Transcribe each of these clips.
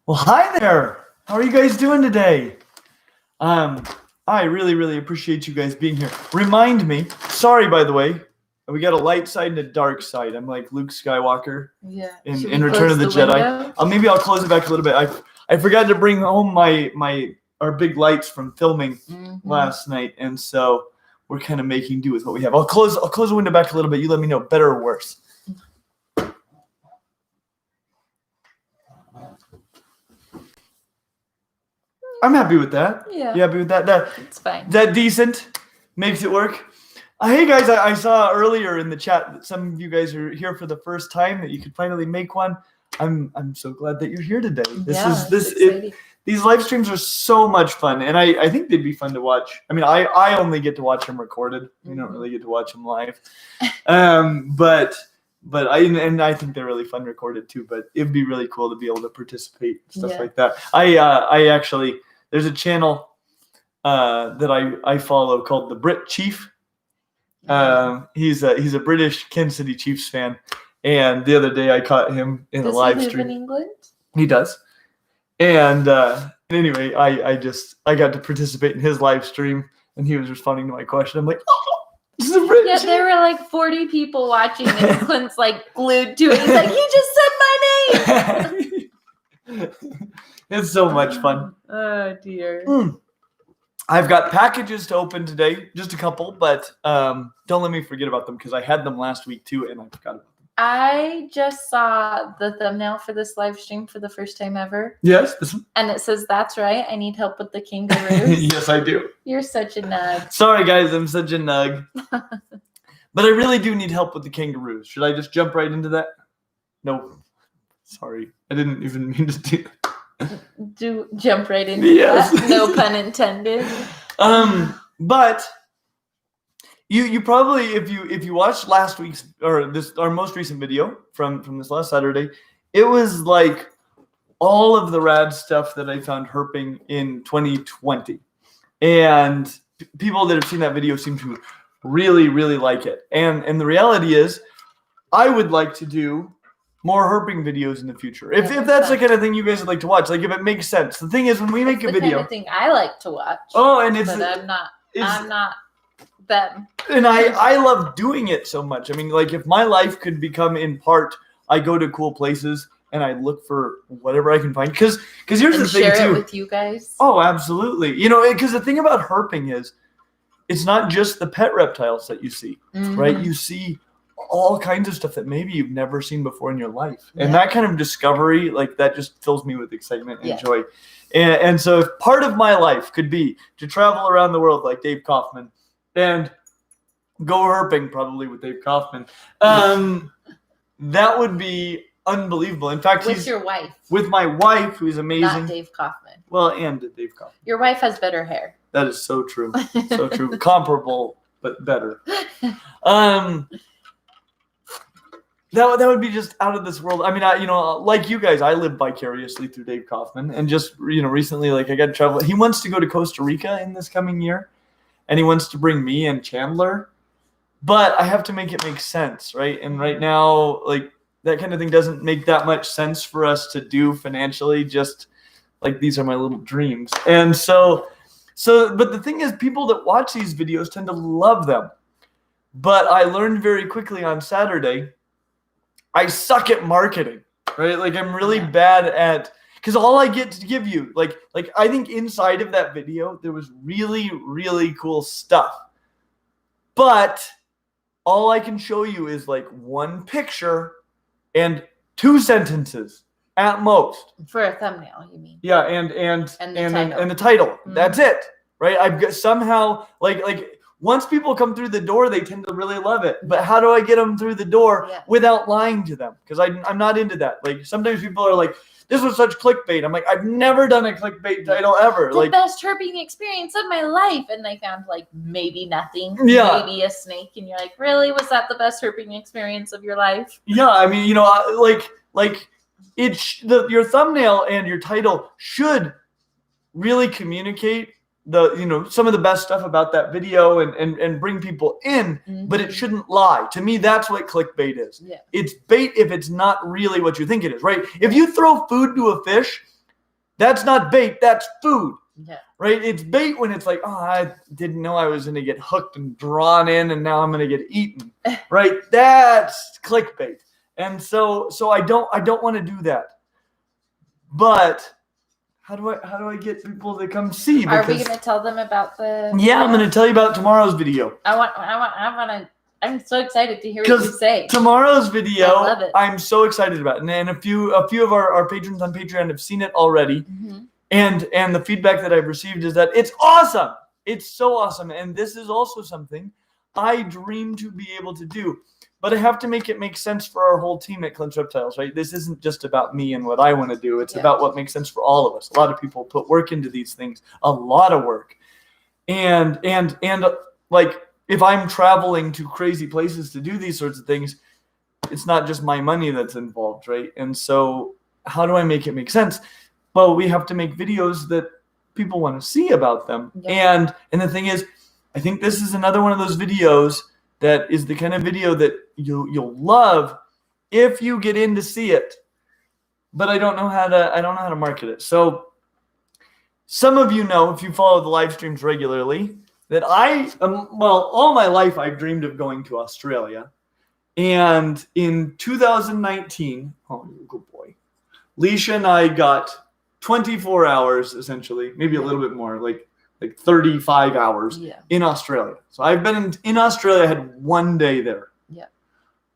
Well, hi there. How are you guys doing today? I really, really appreciate you guys being here. Remind me, sorry, by the way, we got a light side and a dark side. I'm like Luke Skywalker in Return of the Jedi. Maybe I'll close it back a little bit. I forgot to bring home our big lights from filming last night, and so we're kind of making do with what we have. I'll close the window back a little bit. You let me know, better or worse. I'm happy with that. Yeah. You happy with that? It's fine. That decent? Makes it work? Hey guys, I saw earlier in the chat that some of you guys are here for the first time, that you could finally make one. I'm so glad that you're here today. These live streams are so much fun, and I think they'd be fun to watch. I mean, I only get to watch them recorded. We don't really get to watch them live. But I think they're really fun recorded too. But it'd be really cool to be able to participate and stuff like that. I actually, there's a channel that I follow called The Brit Chief. He's a British Kansas City Chiefs fan, and the other day I caught him in a live stream. Does he live in England? He does. And anyway, I got to participate in his live stream, and he was responding to my question. I'm like, oh, this is a Brit Chief. There were like 40 people watching, and Clint's like glued to it. He's like, he just said my name. It's so much fun. Oh dear. I've got packages to open today, just a couple, but don't let me forget about them because I had them last week too, and I forgot about them. I just saw the thumbnail for this live stream for the first time ever. Yes, this one. And it says, "That's right, I need help with the kangaroos." Yes, I do. You're such a nug. Sorry, guys, I'm such a nug. But I really do need help with the kangaroos. Should I just jump right into that? No. Sorry, I didn't even mean to do that. Do jump right into that. No pun intended. But you probably, if you watched last week's our most recent video from this last Saturday, it was like all of the rad stuff that I found herping in 2020, and people that have seen that video seem to really, really like it. And the reality is, I would like to do more herping videos in the future. If that's the kind of thing you guys would like to watch, like if it makes sense. The thing is, when we make a video, kind of thing I like to watch. Oh, and it's, but I'm not them. And I love doing it so much. I mean, like if my life could become in part, I go to cool places and I look for whatever I can find. Because here's the thing too. Share it with you guys. Oh, absolutely. You know, because the thing about herping is, it's not just the pet reptiles that you see, right? You see all kinds of stuff that maybe you've never seen before in your life. And that kind of discovery, like that just fills me with excitement and joy. And so if part of my life could be to travel around the world like Dave Kaufman and go herping probably with Dave Kaufman, that would be unbelievable. In fact, with your wife. With my wife, who's amazing. Not Dave Kaufman. Well, and Dave Kaufman. Your wife has better hair. That is so true. So true. Comparable, but better. That would be just out of this world. I mean, like you guys, I live vicariously through Dave Kaufman, and just recently, like I got to travel. He wants to go to Costa Rica in this coming year, and he wants to bring me and Chandler, but I have to make it make sense, right? And right now, like that kind of thing doesn't make that much sense for us to do financially. Just like these are my little dreams, and so, but the thing is, people that watch these videos tend to love them. But I learned very quickly on Saturday, I suck at marketing, right? Like I'm really bad at, because all I get to give you, like I think inside of that video, there was really, really cool stuff. But all I can show you is like one picture and 2 sentences at most. For a thumbnail, you mean? Yeah, and the title. That's it, right? I've got somehow like once people come through the door, they tend to really love it. But how do I get them through the door without lying to them? Because I'm not into that. Like sometimes people are like, "This was such clickbait." I'm like, I've never done a clickbait title ever. The best herping experience of my life, and they found like maybe nothing, maybe a snake, and you're like, really? Was that the best herping experience of your life? Yeah, I mean, like your thumbnail and your title should really communicate some of the best stuff about that video and bring people in, but it shouldn't lie. To me, that's what clickbait is. It's bait if it's not really what you think it is, right? If you throw food to a fish, That's not bait, that's food. Yeah. Right? It's bait when it's like, oh, I didn't know I was going to get hooked and drawn in and now I'm going to get eaten. Right? That's clickbait. And so I don't want to do that. But how do I get people to come see? Are we going to tell them about the Yeah, I'm going to tell you about tomorrow's video. I'm so excited to hear what you say. Tomorrow's video, I love it. I'm so excited about it. And a few of our patrons on Patreon have seen it already. Mm-hmm. And the feedback that I've received is that it's awesome. It's so awesome. And this is also something I dream to be able to do. But I have to make it make sense for our whole team at Clint Reptiles, right? This isn't just about me and what I want to do. It's about what makes sense for all of us. A lot of people put work into these things, a lot of work. And like if I'm traveling to crazy places to do these sorts of things, it's not just my money that's involved, right? And so how do I make it make sense? Well, we have to make videos that people want to see about them. Yep. And the thing is, I think this is another one of those videos that is the kind of video that you'll love if you get in to see it. But I don't know how to market it. So some of you know, if you follow the live streams regularly, that all my life I've dreamed of going to Australia. And in 2019, oh, you're a good boy, Leisha and I got 24 hours, essentially, maybe a little bit more, like 35 hours in Australia. So I've been in Australia, I had 1 day there. Yeah.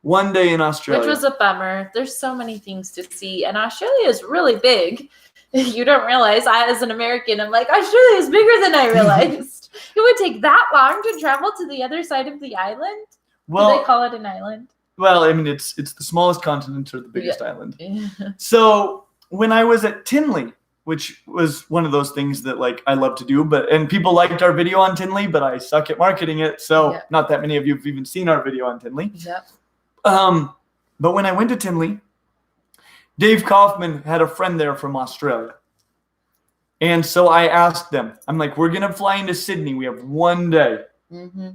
1 day in Australia. Which was a bummer. There's so many things to see. And Australia is really big. You don't realize, as an American, I'm like, Australia is bigger than I realized. It would take that long to travel to the other side of the island? Well, do they call it an island? Well, I mean, it's the smallest continent or the biggest island. So when I was at Tinley, which was one of those things that like I love to do, and people liked our video on Tinley, but I suck at marketing it. So not that many of you have even seen our video on Tinley. Yep. But when I went to Tinley, Dave Kaufman had a friend there from Australia. And so I asked them, I'm like, we're going to fly into Sydney. We have 1 day. Mm-hmm.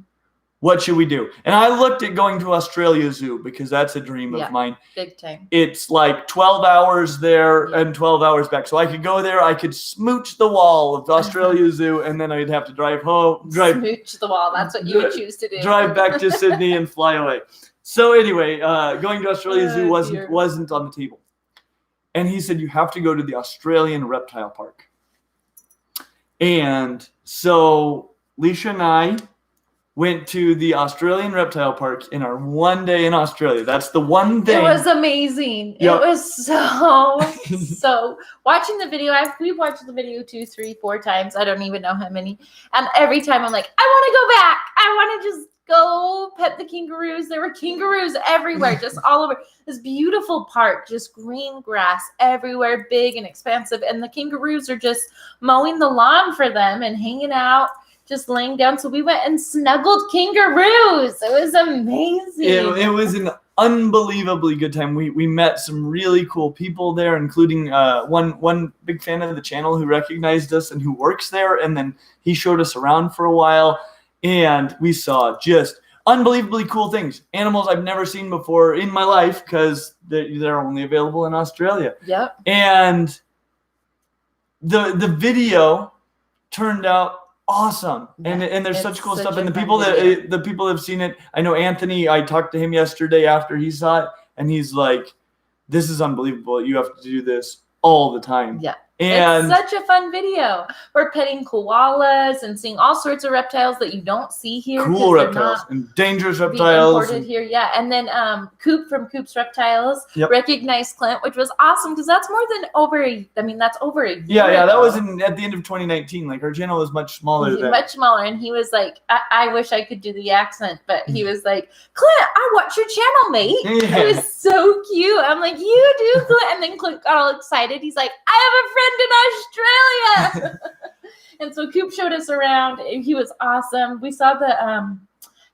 What should we do? And I looked at going to Australia Zoo because that's a dream of mine. Big time. It's like 12 hours there and 12 hours back. So I could go there. I could smooch the wall of Australia Zoo, and then I'd have to drive home. Smooch the wall. That's what you would choose to do. Drive back to Sydney and fly away. So anyway, going to Australia Zoo wasn't on the table. And he said, you have to go to the Australian Reptile Park. And so Leisha and I went to the Australian Reptile Park in our 1 day in Australia. That's the one thing. It was amazing. Yep. It was so watching the video. We've watched the video 2, 3, 4 times. I don't even know how many. And every time I'm like, I want to go back. I want to just go pet the kangaroos. There were kangaroos everywhere, just all over. This beautiful park, just green grass everywhere, big and expansive. And the kangaroos are just mowing the lawn for them and hanging out, just laying down. So we went and snuggled kangaroos. It was amazing. It was an unbelievably good time. We met some really cool people there, including one big fan of the channel who recognized us and who works there. And then he showed us around for a while. And we saw just unbelievably cool things. Animals I've never seen before in my life because they're only available in Australia. Yep. And the video turned out awesome. And there's such cool stuff. And the people that have seen it, I know Anthony, I talked to him yesterday after he saw it, and he's like, this is unbelievable. You have to do this all the time. Yeah. And it's such a fun video. We're petting koalas and seeing all sorts of reptiles that you don't see here. Cool reptiles and dangerous reptiles. Imported here, yeah. And then Coop from Coop's Reptiles recognized Clint, which was awesome because that's over a year. Yeah, that was at the end of 2019. Like our channel was much smaller then. Much smaller, and he was like, I wish I could do the accent, but he was like, Clint, I watch your channel, mate. Yeah. It was so cute. I'm like, you do, Clint. And then Clint got all excited. He's like, I have a friend in Australia. And so Coop showed us around. He was awesome. We saw the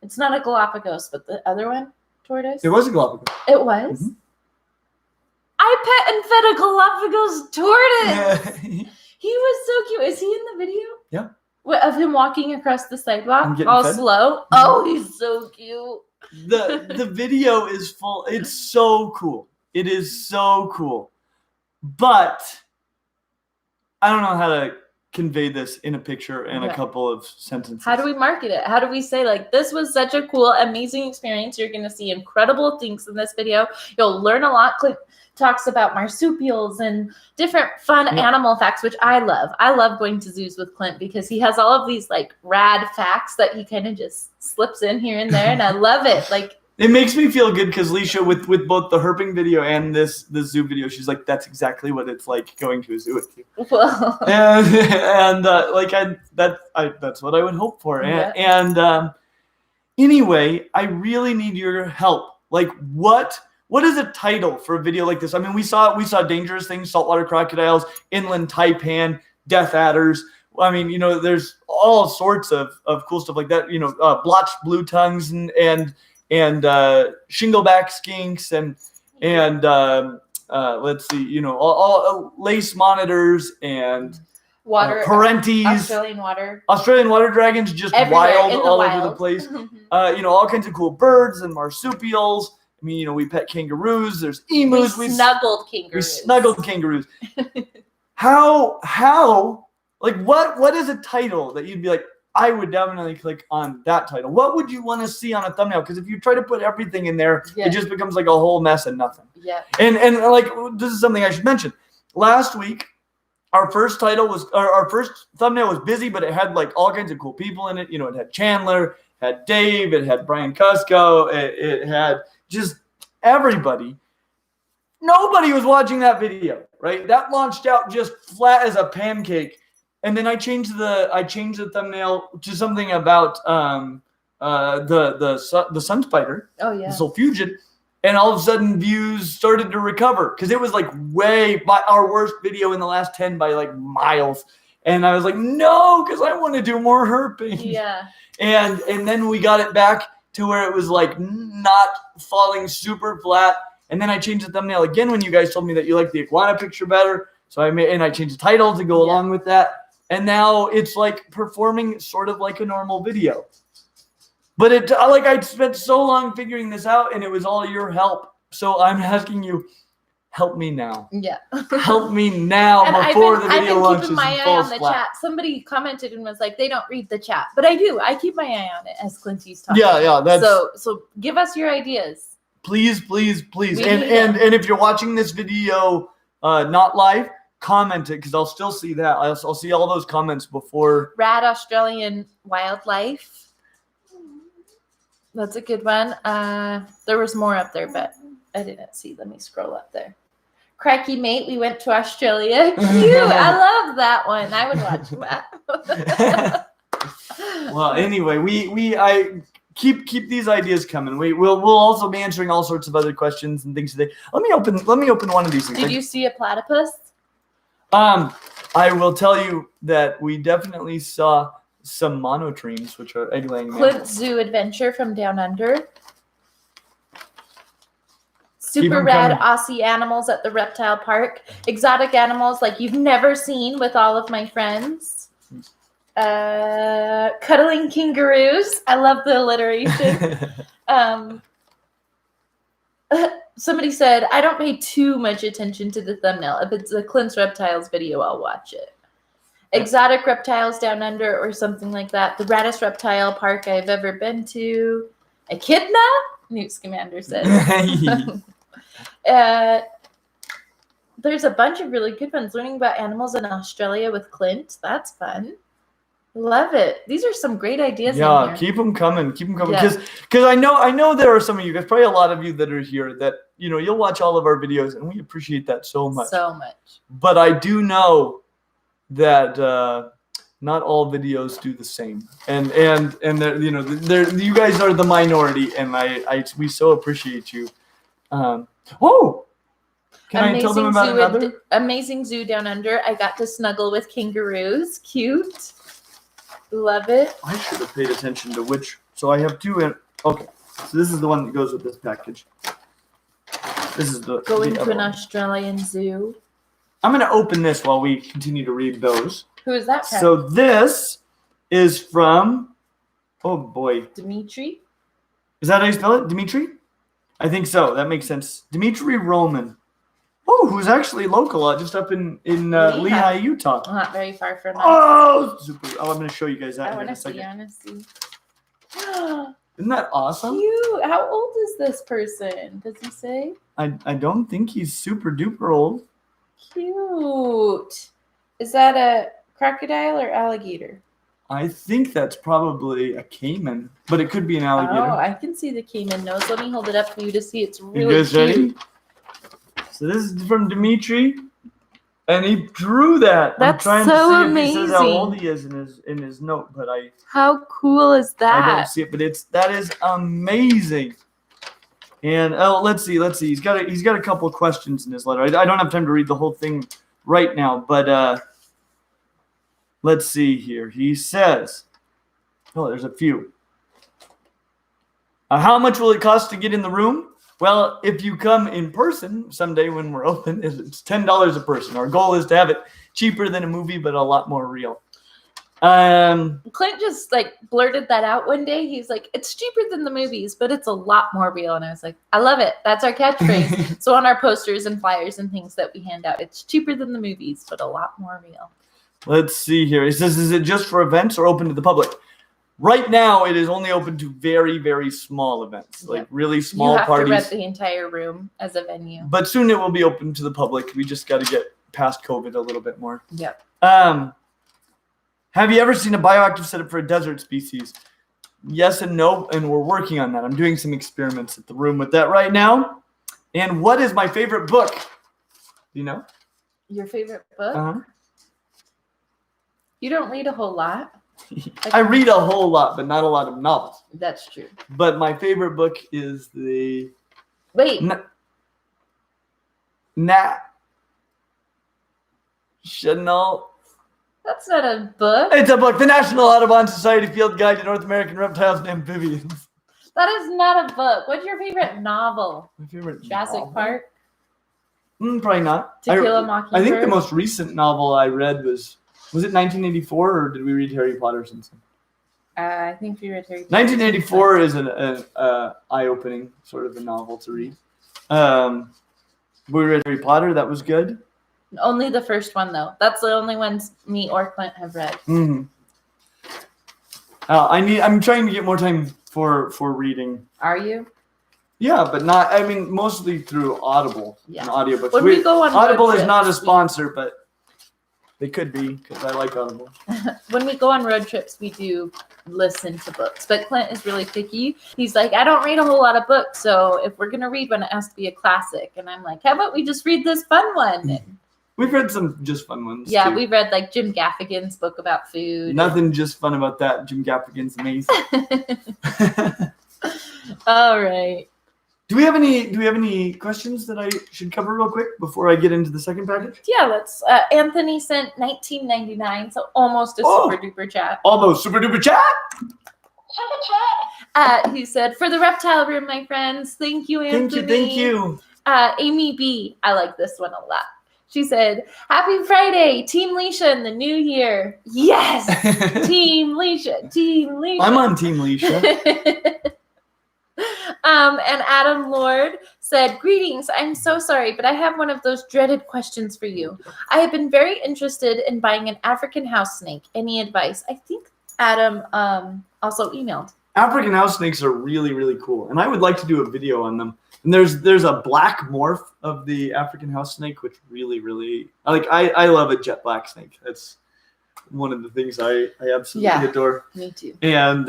it's not a Galapagos, but the other one, tortoise. It was a Galapagos. It was. Mm-hmm. I pet and fed a Galapagos tortoise. Yeah. He was so cute. Is he in the video? Yeah. Of him walking across the sidewalk all fed. Slow. Oh, he's so cute. The video is full. It's so cool. It is so cool. But I don't know how to convey this in a picture and a couple of sentences. How do we market it? How do we say, like, this was such a cool, amazing experience. You're going to see incredible things in this video. You'll learn a lot. Clint talks about marsupials and different fun animal facts, which I love. I love going to zoos with Clint because he has all of these, like, rad facts that he kind of just slips in here and there, and I love it. Like, it makes me feel good because Leisha, with both the herping video and this zoo video, she's like, that's exactly what it's like going to a zoo with you. Well, and that's what I would hope for. And anyway, I really need your help. Like, what is a title for a video like this? I mean, we saw dangerous things, saltwater crocodiles, inland taipan, death adders. I mean, you know, there's all sorts of cool stuff like that. You know, blotched blue tongues and shingleback skinks and let's see, you know, all lace monitors and water, parentes, Australian water dragons, just wild all over the place. You know, all kinds of cool birds and marsupials. I mean, you know, we pet kangaroos. There's emus. We snuggled kangaroos. How? Like, what is a title that you'd be like, I would definitely click on that title? What would you want to see on a thumbnail? Because if you try to put everything in there, it just becomes like a whole mess and nothing. Yeah. And like, this is something I should mention. Last week, our first title was our first thumbnail was busy, but it had like all kinds of cool people in it. You know, it had Chandler, had Dave, it had Brian Cusco, it had just everybody. Nobody was watching that video, right? That launched out just flat as a pancake. And then I changed the thumbnail to something about the sun spider, the sulfugen, and all of a sudden views started to recover because it was like way by our worst video in the last 10 by like miles. And I was like, no, because I want to do more herping. Yeah. And then we got it back to where it was like not falling super flat. And then I changed the thumbnail again when you guys told me that you liked the iguana picture better. So I changed the title to go along with that. And now it's like performing sort of like a normal video. But I spent so long figuring this out, and it was all your help. So I'm asking you, help me now. Yeah. Help me now before the video launches. I've been keeping my eye on the chat. Somebody commented and was like, they don't read the chat. But I do. I keep my eye on it as Clinty's talking. Yeah. So give us your ideas. Please. And if you're watching this video not live, comment it because I'll still see that. I'll see all those comments before. Rad Australian wildlife. That's a good one. There was more up there, but I didn't see. Let me scroll up there. Crikey, mate, we went to Australia. Cute. I love that one. I would watch that. Well, anyway, I keep these ideas coming. We'll also be answering all sorts of other questions and things today. Let me open one of these things. Did you see a platypus? I will tell you that we definitely saw some monotremes, which are egg-laying mammals. Clint Zoo Adventure from Down Under. Super rad Aussie animals at the reptile park. Exotic animals like you've never seen with all of my friends. Cuddling kangaroos. I love the alliteration. Somebody said, I don't pay too much attention to the thumbnail. If it's a Clint's Reptiles video, I'll watch it. Exotic reptiles down under or something like that. The raddest reptile park I've ever been to. Echidna? Newt Scamander said. There's a bunch of really good ones. Learning about animals in Australia with Clint. That's fun. Love it. These are some great ideas. Yeah, keep them coming. Because I know there are some of you guys, probably a lot of you that are here that, you know, you'll watch all of our videos and we appreciate that so much. So much. But I do know that not all videos do the same. And you know, you guys are the minority, and we so appreciate you. Can I tell them about another? Amazing zoo down under. I got to snuggle with kangaroos. Cute. Love it. I should have paid attention to which. So I have two. Okay. So this is the one that goes with this package. This is going to an Australian zoo. I'm going to open this while we continue to read those. Who is that from? So this is from, oh boy. Dimitri? Is that how you spell it? Dimitri? I think so. That makes sense. Dimitri Roman. who's actually local, just up in Lehi, Utah. Not very far from us. Oh, super. Oh, I'm going to show you guys that in a second. I want to see. Isn't that awesome? Cute. How old is this person? Does he say? I don't think he's super duper old. Cute. Is that a crocodile or alligator? I think that's probably a caiman, but it could be an alligator. Oh, I can see the caiman nose. Let me hold it up for you to see. It's really you guys cute. ready? So this is from Dimitri, and he drew that. That's I'm trying so to see amazing. if he says how old he is in his note, but How cool is that? I don't see it, but that is amazing. And let's see. He's got a couple questions in his letter. I don't have time to read the whole thing right now, but let's see here. He says, there's a few. How much will it cost to get in the room? Well, if you come in person someday when we're open, it's $10 a person. Our goal is to have it cheaper than a movie, but a lot more real. Clint just blurted that out one day. He's like, it's cheaper than the movies, but it's a lot more real. And I was like, I love it. That's our catchphrase. So on our posters and flyers and things that we hand out, it's cheaper than the movies, but a lot more real. Let's see here. He says, is it just for events or open to the public? Right now, it is only open to very, very small events, like really small parties. You have to rent the entire room as a venue. But soon it will be open to the public. We just got to get past COVID a little bit more. Yep. Have you ever seen a bioactive setup for a desert species? Yes and no, and we're working on that. I'm doing some experiments at the room with that right now. And what is my favorite book? Do you know? Your favorite book? Uh-huh. You don't read a whole lot. I read a whole lot, but not a lot of novels. That's true. But my favorite book is the... Wait. Chanel. That's not a book. It's a book. The National Audubon Society Field Guide to North American Reptiles and Amphibians. That is not a book. What's your favorite novel? My favorite Jurassic novel? Park? Probably not. To Kill a Mockingbird? I think the most recent novel I read was it 1984 or did we read Harry Potter since then? I think we read Harry Potter. 1984 is an eye-opening sort of a novel to read. We read Harry Potter. That was good. Only the first one, though. That's the only ones me or Clint have read. Mm-hmm. I'm trying to get more time for reading. Are you? Yeah, but not. I mean, mostly through Audible and audiobooks. When we go on Audible road is not a trips, sponsor, but they could be because I like Audible. When we go on road trips, we do listen to books. But Clint is really picky. He's like, I don't read a whole lot of books, so if we're gonna read one, it has to be a classic. And I'm like, how about we just read this fun one? And we've read some just fun ones. Yeah, too. we've read Jim Gaffigan's book about food. Nothing just fun about that. Jim Gaffigan's amazing. All right. Do we have any questions that I should cover real quick before I get into the second package? Yeah, let's. Anthony sent $19.99, so almost a super duper chat. Almost super duper chat. He said, "For the reptile room, my friends, thank you, Anthony. Thank you. Amy B, I like this one a lot. She said, "Happy Friday, Team Leisha in the new year." Yes, Team Leisha, Team Leisha. I'm on Team Leisha. And Adam Lord said, "Greetings. I'm so sorry, but I have one of those dreaded questions for you. I have been very interested in buying an African house snake. Any advice?" I think Adam also emailed. African house snakes are really, really cool, and I would like to do a video on them. And there's a black morph of the African house snake, which really, really I love a jet black snake. That's one of the things I absolutely adore. Me too. And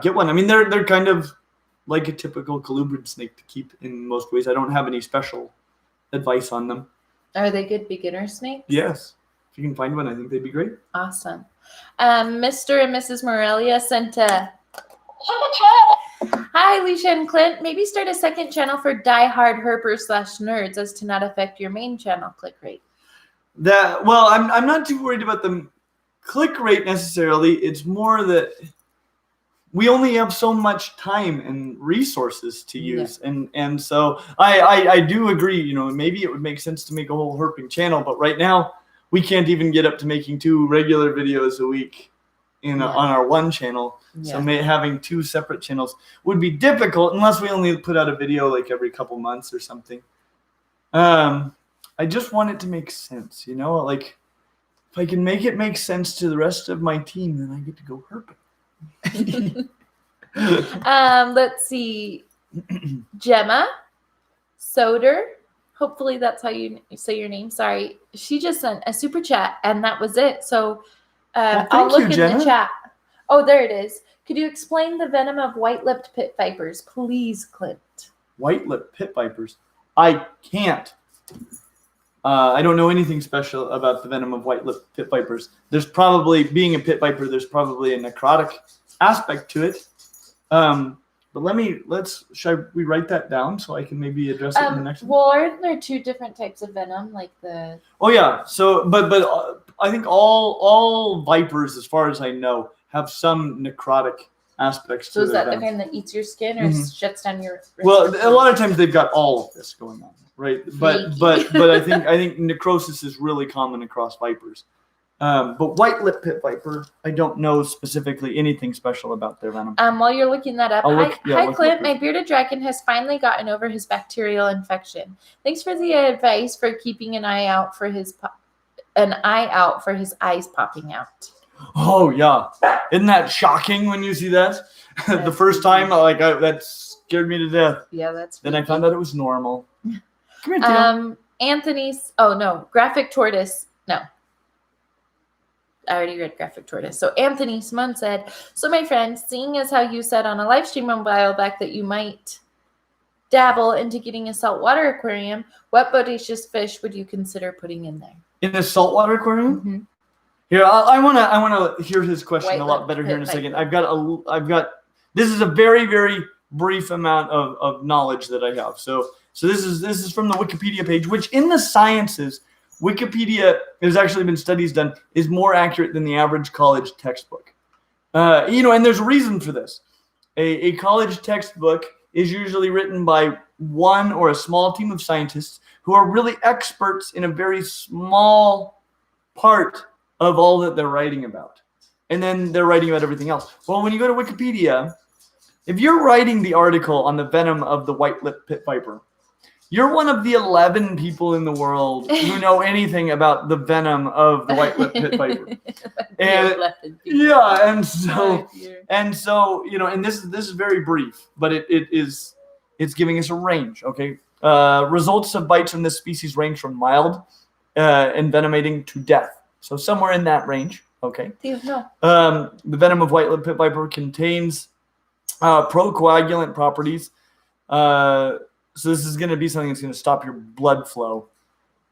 get one. I mean, they're kind of like a typical colubrid snake to keep in most ways. I don't have any special advice on them. Are they good beginner snakes? Yes. If you can find one, I think they'd be great. Awesome. Mr. and Mrs. Morelia sent a... Hi, Leisha and Clint. Maybe start a second channel for die-hard herpers/nerds as to not affect your main channel click rate. I'm not too worried about the click rate necessarily. It's more that we only have so much time and resources to use. Yeah. And so I do agree, maybe it would make sense to make a whole herping channel, but right now we can't even get up to making 2 regular videos a week on our one channel. Yeah. So having 2 separate channels would be difficult unless we only put out a video every couple months or something. I just want it to make sense, like if I can make it make sense to the rest of my team, then I get to go herping. Let's see. Gemma Soder. Hopefully that's how you say your name. Sorry. She just sent a super chat and that was it. So I'll look in the chat. Oh, there it is. Could you explain the venom of white-lipped pit vipers, please, Clint? White-lipped pit vipers? I can't. I don't know anything special about the venom of white-lipped pit vipers. There's probably, being a pit viper, there's probably a necrotic aspect to it. But should we write that down so I can maybe address it in the next one? Well, aren't there two different types of venom, like the... Oh, yeah. So, but I think all vipers, as far as I know, have some necrotic aspects to it. So is that the kind that eats your skin or shuts down your... Well, a lot of times they've got all of this going on, right? But I think necrosis is really common across vipers. But white-lipped pit viper, I don't know specifically anything special about their venom. While you're looking that up, hi Clint, my bearded dragon has finally gotten over his bacterial infection. Thanks for the advice for keeping an eye out for his eyes popping out. Oh yeah, isn't that shocking when you see that? The first time, that scared me to death. Yeah, that's. Then I found out it was normal. Come here, Tim. Anthony's. Oh no, graphic tortoise. No. I already read graphic tortoise. So Anthony Simone said, so my friend, seeing as how you said on a live stream a while back that you might dabble into getting a saltwater aquarium, what bodacious fish would you consider putting in there? In a saltwater aquarium? Mm-hmm. Here, I wanna hear his question a lot better here in a second. I've got this is a very, very brief amount of knowledge that I have. So this is from the Wikipedia page, which in the sciences, Wikipedia, there's actually been studies done, is more accurate than the average college textbook. And there's a reason for this. A college textbook is usually written by one or a small team of scientists who are really experts in a very small part of all that they're writing about. And then they're writing about everything else. Well, when you go to Wikipedia, if you're writing the article on the venom of the white-lipped pit viper, you're one of the 11 people in the world who know anything about the venom of the white-lipped pit viper. And so, and this is very brief, but it's giving us a range. Okay, results of bites from this species range from mild, envenomating to death. So somewhere in that range. Okay. The venom of white-lipped pit viper contains procoagulant properties. So this is going to be something that's going to stop your blood flow.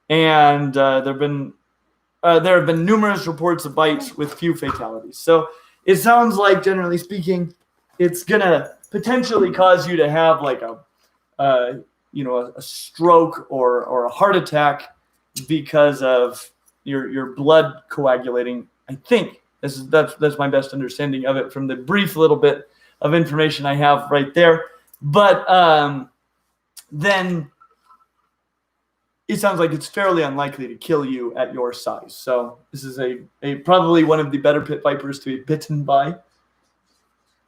And there have been numerous reports of bites with few fatalities. So it sounds like, generally speaking, it's going to potentially cause you to have like a stroke or a heart attack because of your blood coagulating. I think that's my best understanding of it from the brief little bit of information I have right there. But then it sounds like it's fairly unlikely to kill you at your size. So this is a probably one of the better pit vipers to be bitten by,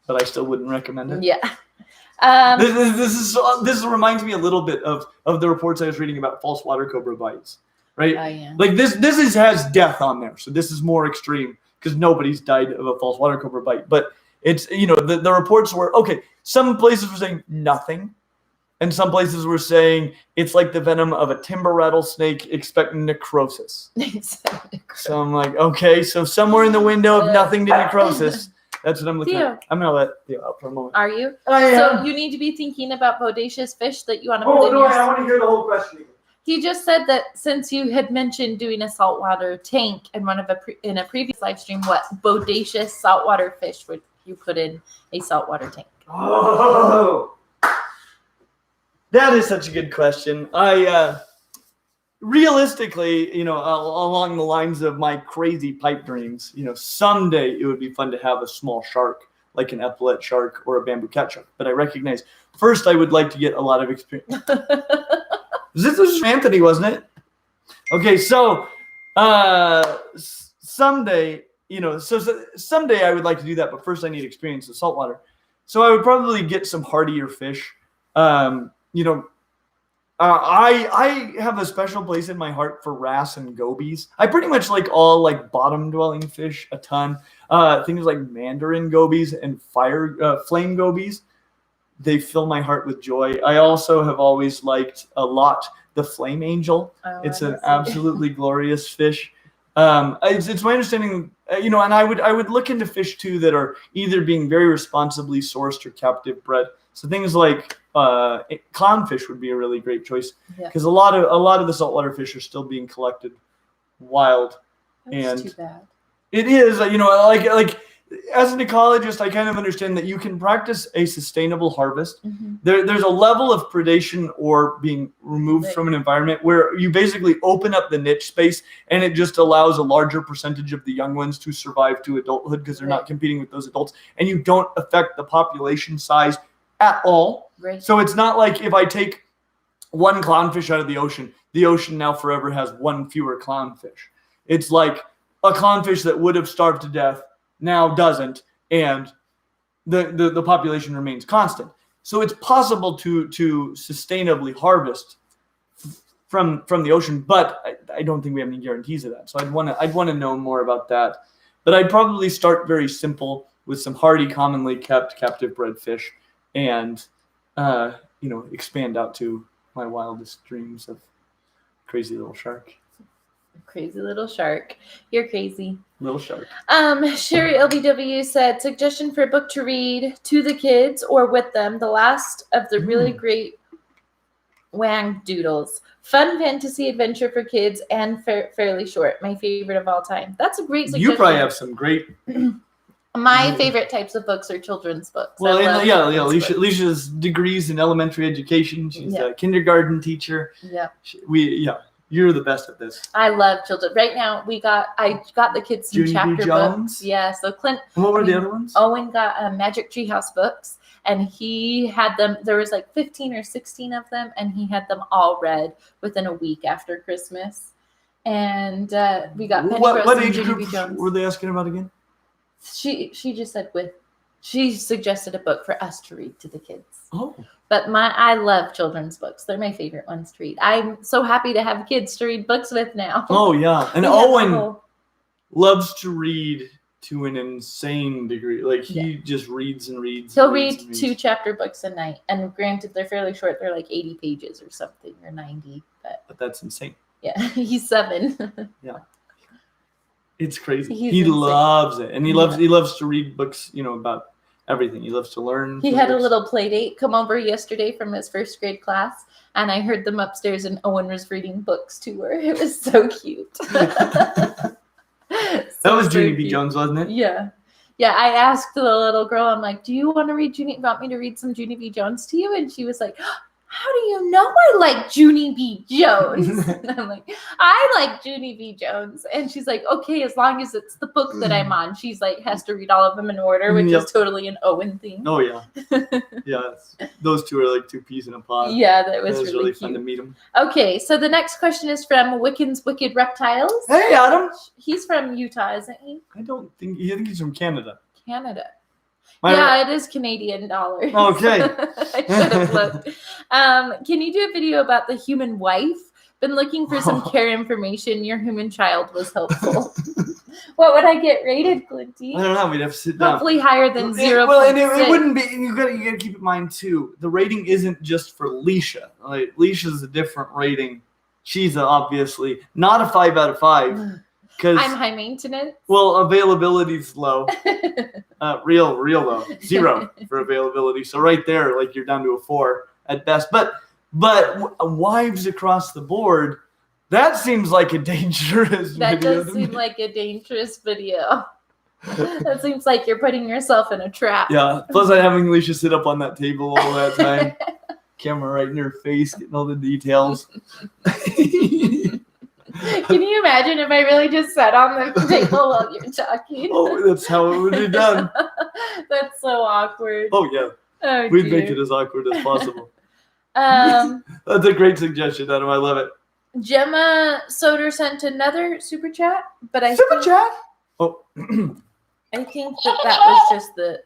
but I still wouldn't recommend it. Yeah. This reminds me a little bit of the reports I was reading about false water cobra bites, right? Oh, yeah. Like this has death on there, so this is more extreme because nobody's died of a false water cobra bite. But it's the reports were okay. Some places were saying nothing. And some places were saying it's like the venom of a timber rattlesnake expecting necrosis. So I'm like, okay, so somewhere in the window of nothing to necrosis. That's what I'm looking at. I'm going to let Theo out for a moment. Are you? I am. So you need to be thinking about bodacious fish that you want to put in your... I want to hear the whole question. He just said that since you had mentioned doing a saltwater tank in in a previous live stream, what bodacious saltwater fish would you put in a saltwater tank? Oh, that is such a good question. I realistically, along the lines of my crazy pipe dreams, someday it would be fun to have a small shark, like an epaulet shark or a bamboo cat shark. But I recognize first I would like to get a lot of experience. This was Anthony, wasn't it? Okay, so someday, someday I would like to do that, but first I need experience with saltwater. So I would probably get some hardier fish. I have a special place in my heart for wrasse and gobies. I pretty much like all like bottom dwelling fish a ton. Things like mandarin gobies and flame gobies. They fill my heart with joy. I also have always liked a lot the flame angel. It's an absolutely glorious fish. It's my understanding, and I would look into fish too that are either being very responsibly sourced or captive bred. So things like clownfish would be a really great choice because a lot of the saltwater fish are still being collected wild. That's too bad. It is, like as an ecologist, I kind of understand that you can practice a sustainable harvest. Mm-hmm. There's a level of predation or being removed from an environment where you basically open up the niche space and it just allows a larger percentage of the young ones to survive to adulthood because they're not competing with those adults, and you don't affect the population size at all. Right. So it's not like if I take one clownfish out of the ocean now forever has one fewer clownfish. It's like a clownfish that would have starved to death now doesn't, and the population remains constant. So it's possible to sustainably harvest from the ocean, but I don't think we have any guarantees of that. So I'd want to know more about that. But I'd probably start very simple with some hardy, commonly kept captive bred fish, and expand out to my wildest dreams of crazy little shark. Crazy little shark. You're crazy. Little shark. Sherry LBW said, suggestion for a book to read to the kids or with them. The last of the really great Wang Doodles. Fun fantasy adventure for kids and fairly short. My favorite of all time. That's a great suggestion. You probably have some great... My favorite types of books are children's books. Well, Leisha's degrees in elementary education. She's a kindergarten teacher. Yeah. You're the best at this. I love children. Right now, I got the kids some chapter books. Yeah, so Clint. And what were the other ones? Owen got Magic Treehouse books, and he had them. There was like 15 or 16 of them, and he had them all read within a week after Christmas. And we got Pennyroast what and age Junie group B. Jones. Were they asking about again? She just said she suggested a book for us to read to the kids. Oh. But I love children's books. They're my favorite ones to read. I'm so happy to have kids to read books with now. Oh, yeah. And Owen loves to read to an insane degree. Like, he just reads and reads. He'll read 2 chapter books a night. And granted, they're fairly short. They're like 80 pages or something, or 90. But that's insane. Yeah, he's 7. Yeah. It's crazy. He loves it. And he loves to read books, about everything. He loves to learn. He had a little play date come over yesterday from his first grade class, and I heard them upstairs, and Owen was reading books to her. It was so cute. That was Junie B. Jones, wasn't it? Yeah. Yeah, I asked the little girl, I'm like, do you want me to read some Junie B. Jones to you? And she was like, how do you know I like Junie B. Jones? And I'm like, I like Junie B. Jones. And she's like, okay, as long as it's the book that I'm on. She's like, has to read all of them in order, which is totally an Owen thing. Oh, yeah. Yeah, those two are like 2 peas in a pod. Yeah, that was really fun to meet them. Okay, so the next question is from Wiccan's Wicked Reptiles. Hey, Adam. He's from Utah, isn't he? I think he's from Canada. Canada. It is Canadian dollars. Okay. I should have looked. Can you do a video about the human wife? Been looking for some care information. Your human child was helpful. What would I get rated, Glinty? I don't know. We'd have to sit down. Hopefully higher than 0. Well, and it wouldn't be. You got to keep in mind too. The rating isn't just for Leisha. Like, Leisha's a different rating. She's obviously not a 5 out of 5. I'm high maintenance. Well, availability's low. Real low. 0 for availability. So right there, like, you're down to a 4 at best. But wives across the board, that seems like a dangerous That video. does seem like a dangerous video. That seems like you're putting yourself in a trap. Yeah. Plus, I'm having Leisha sit up on that table all that time. Camera right in her face, getting all the details. Can you imagine if I really just sat on the table while you're talking? Oh, that's how it would be done. That's so awkward. Oh, yeah. Oh, we'd make it as awkward as possible. That's a great suggestion, Adam. I love it. Gemma Soder sent another super chat, but Super chat? Oh. I think that was just the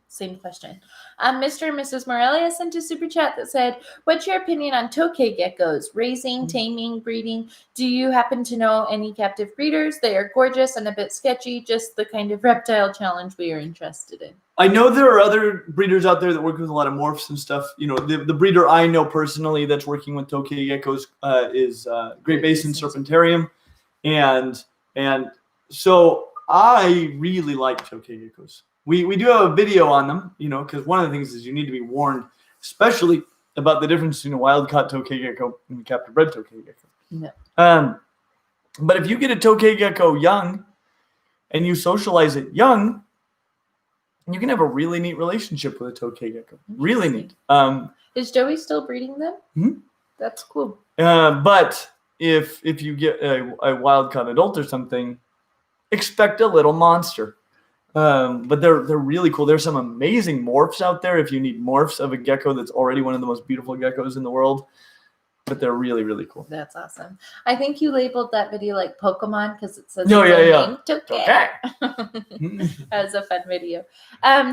same question. Mr. and Mrs. Morelia sent a super chat that said, what's your opinion on tokay geckos? Raising, taming, breeding? Do you happen to know any captive breeders? They are gorgeous and a bit sketchy, just the kind of reptile challenge we are interested in. I know there are other breeders out there that work with a lot of morphs and stuff. You know, the breeder I know personally that's working with tokay geckos is Great Basin Serpentarium. And so I really like tokay geckos. We do have a video on them, you know, because one of the things is you need to be warned, especially about the difference between a wild-caught tokay gecko and a captive-bred tokay gecko. Yeah. But if you get a tokay gecko young and you socialize it young, you can have a really neat relationship with a tokay gecko. Really neat. Is Joey still breeding them? Mm-hmm. That's cool. But if you get a wild-caught adult or something, expect a little monster. But they're really cool. There's some amazing morphs out there if you need morphs of a gecko that's already one of the most beautiful geckos in the world. But they're really, really cool. That's awesome. I think you labeled that video like Pokemon because it says name Tokay. That was a fun video.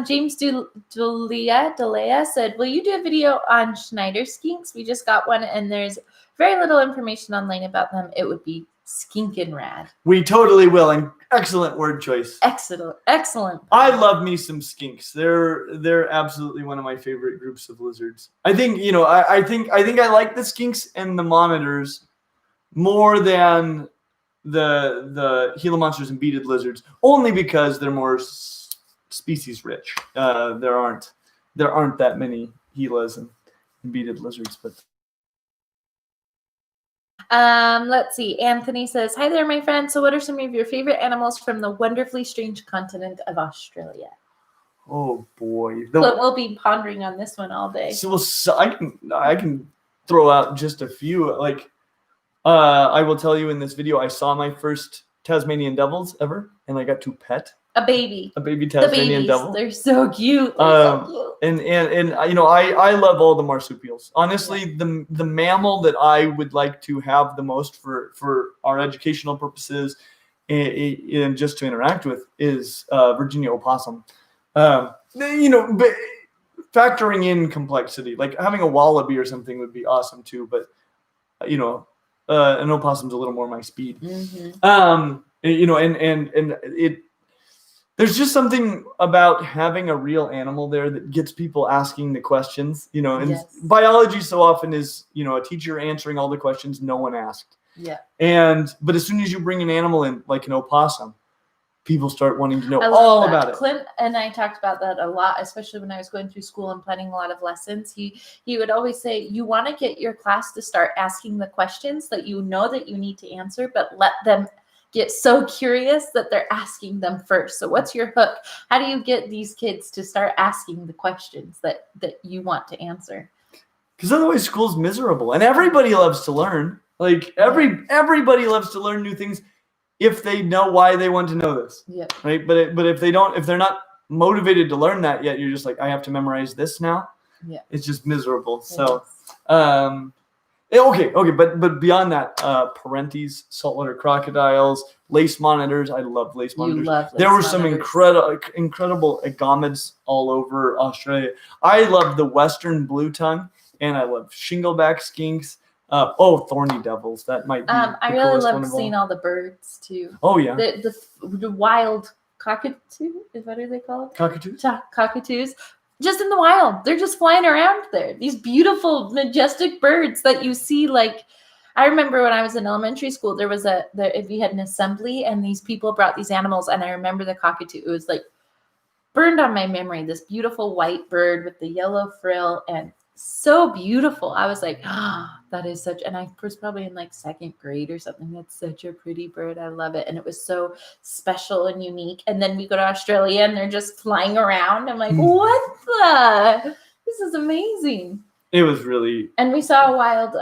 James Delea said, will you do a video on Schneider skinks? We just got one and there's very little information online about them. It would be skinkin' rad. We totally will. And excellent word choice. Excellent. I love me some skinks. They're absolutely one of my favorite groups of lizards. I think, you know, I think I like the skinks and the monitors more than the Gila monsters and beaded lizards, only because they're more species rich. There aren't that many Gilas and beaded lizards, but let's see. Anthony says, hi there, my friend. So what are some of your favorite animals from the wonderfully strange continent of Australia? Oh boy. Clint will be pondering on this one all day. So I can throw out just a few. Like I will tell you in this video, I saw my first Tasmanian devils ever, and I got to pet a baby Tasmanian devil. They're so cute. And you know, I love all the marsupials. Honestly, the mammal that I would like to have the most for our educational purposes and just to interact with is Virginia opossum. You know, but factoring in complexity, like having a wallaby or something would be awesome too. But you know, an opossum's a little more my speed. Mm-hmm. You know, and it. There's just something about having a real animal there that gets people asking the questions, you know, and yes. Biology so often is, you know, a teacher answering all the questions no one asked. Yeah. But as soon as you bring an animal in, like an opossum, people start wanting to know all about it. Clint and I talked about that a lot, especially when I was going through school and planning a lot of lessons. He would always say, you want to get your class to start asking the questions that you know that you need to answer, but let them get so curious that they're asking them first. So what's your hook? How do you get these kids to start asking the questions that you want to answer? Because otherwise school's miserable, and everybody loves to learn. Like everybody loves to learn new things if they know why they want to know this. Yeah. Right. But if they don't, if they're not motivated to learn that yet, you're just like, I have to memorize this now. Yeah. It's just miserable. Yes. So Okay, but beyond that, parentes, saltwater crocodiles, lace monitors. I love lace monitors. There were some incredible agamids all over Australia. I love the western blue tongue, and I love shingleback skinks. Thorny devils. That might be. I really love seeing all the birds too. Oh yeah. The wild cockatoo. What are they called? Cockatoos. Cockatoos. Just in the wild, they're just flying around there. These beautiful, majestic birds that you see. Like, I remember when I was in elementary school, there was if we had an assembly and these people brought these animals, and I remember the cockatoo. It was like burned on my memory. This beautiful white bird with the yellow frill, and so beautiful. I was like, that is such. And I was probably in like second grade or something. That's such a pretty bird. I love it, and it was so special and unique. And then we go to Australia, and they're just flying around. I'm like, what the? This is amazing. It was really. And we saw a wild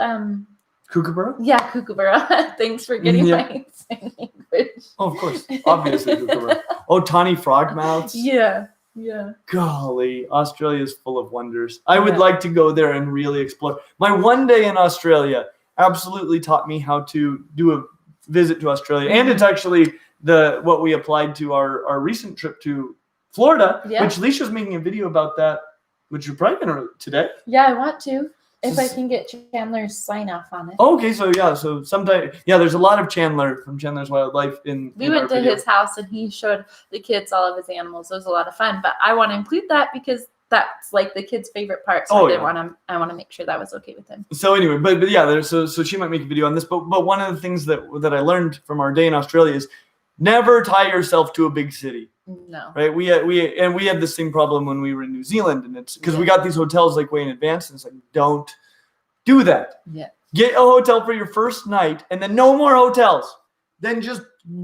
kookaburra. Yeah, kookaburra. Thanks for getting my language. Oh, of course, obviously kookaburra. Oh, tawny frogmouths. Yeah. Yeah. Golly, Australia is full of wonders. I would like to go there and really explore. My one day in Australia absolutely taught me how to do a visit to Australia. And it's actually what we applied to our recent trip to Florida, which Leisha's making a video about that, which you're probably going to today. Yeah, I want to. If I can get Chandler's sign off on it. Okay, so sometime, there's a lot of Chandler from Chandler's Wildlife We went to his house and he showed the kids all of his animals. It was a lot of fun, but I want to include that because that's like the kid's favorite part. So I want to make sure that was okay with him. So anyway, but yeah, so she might make a video on this, but one of the things that I learned from our day in Australia is never tie yourself to a big city. No. Right. We had the same problem when we were in New Zealand, and it's because we got these hotels like way in advance, and it's like, don't do that. Yeah. Get a hotel for your first night, and then no more hotels. Then just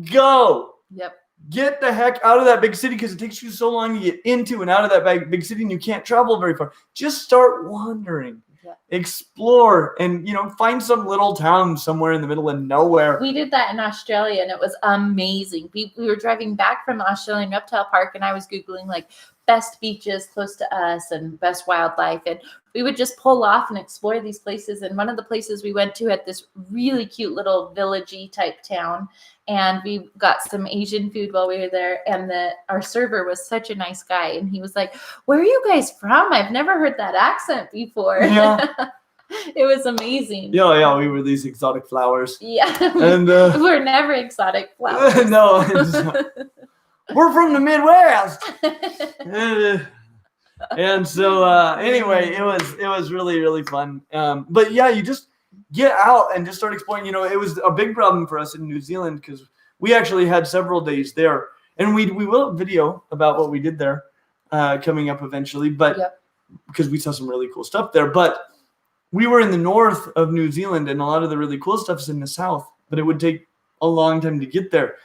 go. Yep. Get the heck out of that big city because it takes you so long to get into and out of that big city, and you can't travel very far. Just start wandering. Explore and find some little town somewhere in the middle of nowhere. We did that in Australia and it was amazing. We were driving back from the Australian Reptile Park and I was Googling like best beaches close to us and best wildlife, and we would just pull off and explore these places. And one of the places we went to had this really cute little villagey type town, and we got some Asian food while we were there, and our server was such a nice guy, and he was like, "Where are you guys from? I've never heard that accent before." Yeah. It was amazing. Yeah, we were these exotic flowers. Yeah. And we're never exotic flowers. No, we're from the Midwest. And so anyway, it was really, really fun. But yeah, you just get out and just start exploring. It was a big problem for us in New Zealand because we actually had several days there, and we will video about what we did there coming up eventually. But because we saw some really cool stuff there, but we were in the north of New Zealand, and a lot of the really cool stuff is in the south. But it would take a long time to get there.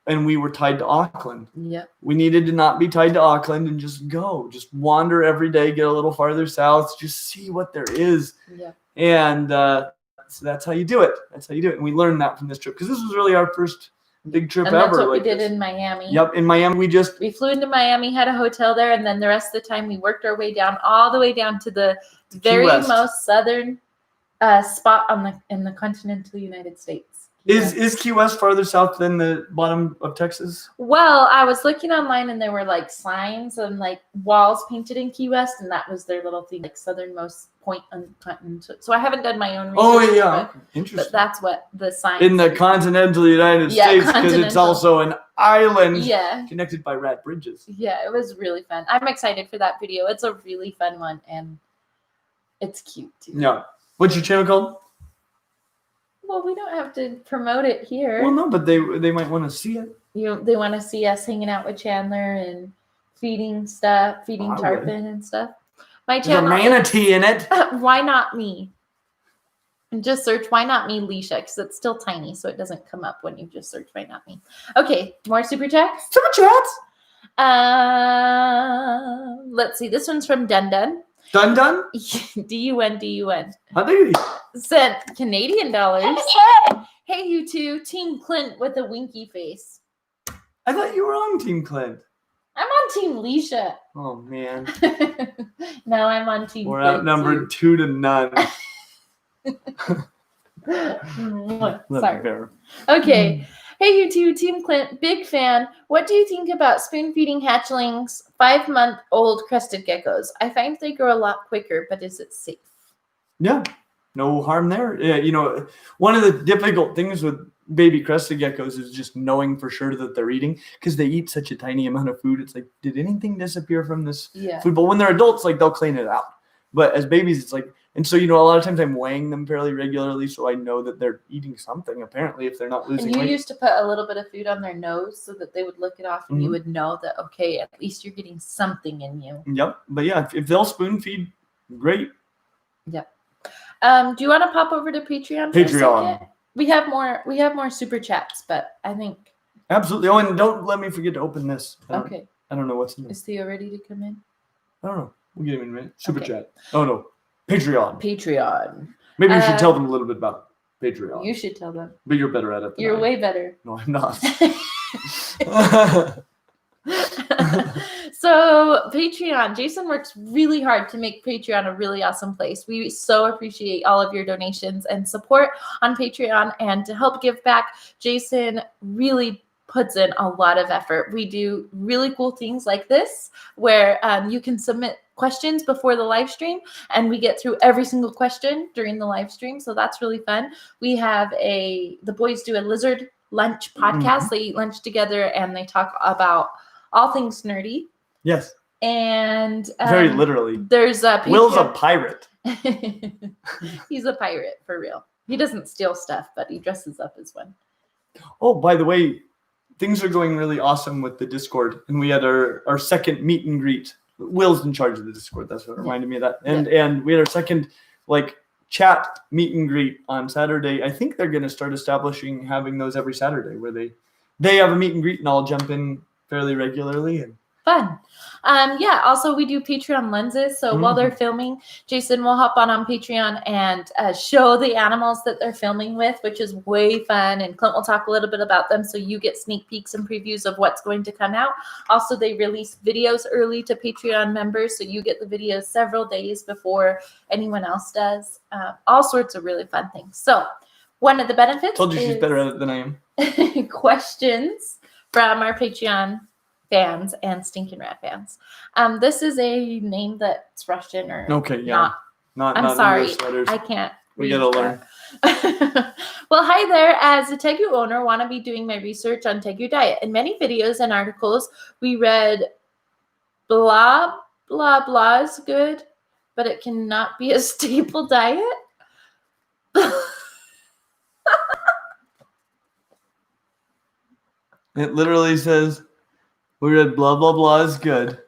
And we were tied to Auckland. Yeah. We needed to not be tied to Auckland and just go. Just wander every day, get a little farther south, just see what there is. Yeah. And so that's how you do it. And we learned that from this trip because this was really our first big trip ever. That's what we did in Miami. Yep, in Miami we flew into Miami, had a hotel there, and then the rest of the time we worked our way down all the way down to the very most southern spot in the continental United States. Is Key West farther south than the bottom of Texas? Well, I was looking online and there were like signs and like walls painted in Key West, and that was their little thing, like southernmost point on the continent. So I haven't done my own research. Oh yeah, interesting. But that's what the sign in the continental United States, because it's also an island connected by rad bridges. Yeah, it was really fun. I'm excited for that video. It's a really fun one and it's cute too. Yeah. What's your channel called? Well, we don't have to promote it here. Well, no, but they might want to see it. They want to see us hanging out with Chandler and feeding tarpon and stuff. My channel. There's a manatee in it. Why not me? And just search "Why Not Me Leisha" because it's still tiny, so it doesn't come up when you just search "Why Not Me." Okay, more super chats. Let's see. This one's from Dun Dun. Dun Dun? D-U-N. Howdy. Sent Canadian dollars. Hey, you two. Team Clint with a winky face. I thought you were on Team Clint. I'm on Team Leisha. Oh, man. No, I'm on Team We're Clint. We're outnumbered 2-0. Sorry. Okay. Hey, you two, Team Clint, big fan. What do you think about spoon feeding hatchlings 5-month-old crested geckos? I find they grow a lot quicker, but is it safe? Yeah, no harm there. Yeah, one of the difficult things with baby crested geckos is just knowing for sure that they're eating because they eat such a tiny amount of food. It's like, did anything disappear from this food? But when they're adults, like they'll clean it out. But as babies, it's like, and so, a lot of times I'm weighing them fairly regularly, so I know that they're eating something, apparently, if they're not losing weight. And you used to put a little bit of food on their nose so that they would lick it off, and you would know that, okay, at least you're getting something in you. Yep. But yeah, if they'll spoon feed, great. Yep. Do you want to pop over to Patreon? Patreon. We have more super chats, but I think. Absolutely. Oh, and don't let me forget to open this. Okay. I don't know what's in it. Is Theo ready to come in? I don't know. We'll get him in a minute. Super chat. Oh, no. Patreon. Maybe you should tell them a little bit about Patreon. You should tell them. But you're better at it than You're way better. No, I'm not. So Patreon, Jason works really hard to make Patreon a really awesome place. We so appreciate all of your donations and support on Patreon, and to help give back, Jason really puts in a lot of effort. We do really cool things like this, where you can submit questions before the live stream, and we get through every single question during the live stream. So that's really fun. We have the boys do a lizard lunch podcast. They eat lunch together and they talk about all things nerdy. Yes. And very literally. There's a Will's a pirate. He's a pirate for real. He doesn't steal stuff, but he dresses up as one. Oh, by the way, things are going really awesome with the Discord, and we had our second meet and greet. Will's in charge of the Discord. That's what reminded me of that. And we had our second chat meet and greet on Saturday. I think they're going to start having those every Saturday, where they have a meet and greet, and I'll jump in fairly regularly. And fun. Also we do Patreon lenses. So while they're filming, Jason will hop on Patreon and show the animals that they're filming with, which is way fun. And Clint will talk a little bit about them, so you get sneak peeks and previews of what's going to come out. Also, they release videos early to Patreon members, so you get the videos several days before anyone else does. All sorts of really fun things. So one of the benefits told you she's better at it than I am. Questions from our Patreon fans and Stinkin' Rat fans. This is a name that's Russian or not. I'm sorry, I can't. We gotta learn. Well, hi there. As a Tegu owner, want to be doing my research on Tegu diet. In many videos and articles, we read blah blah blah is good, but it cannot be a staple diet. It literally says, we read blah, blah, blah is good,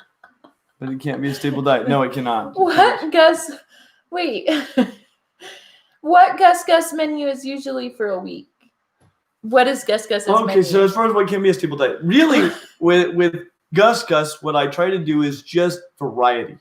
but it can't be a staple diet. No, it cannot. What Gus? Wait. What Gus menu is usually for a week? What is Gus's menu? Okay, so as far as what can be a staple diet, really, with Gus, what I try to do is just variety.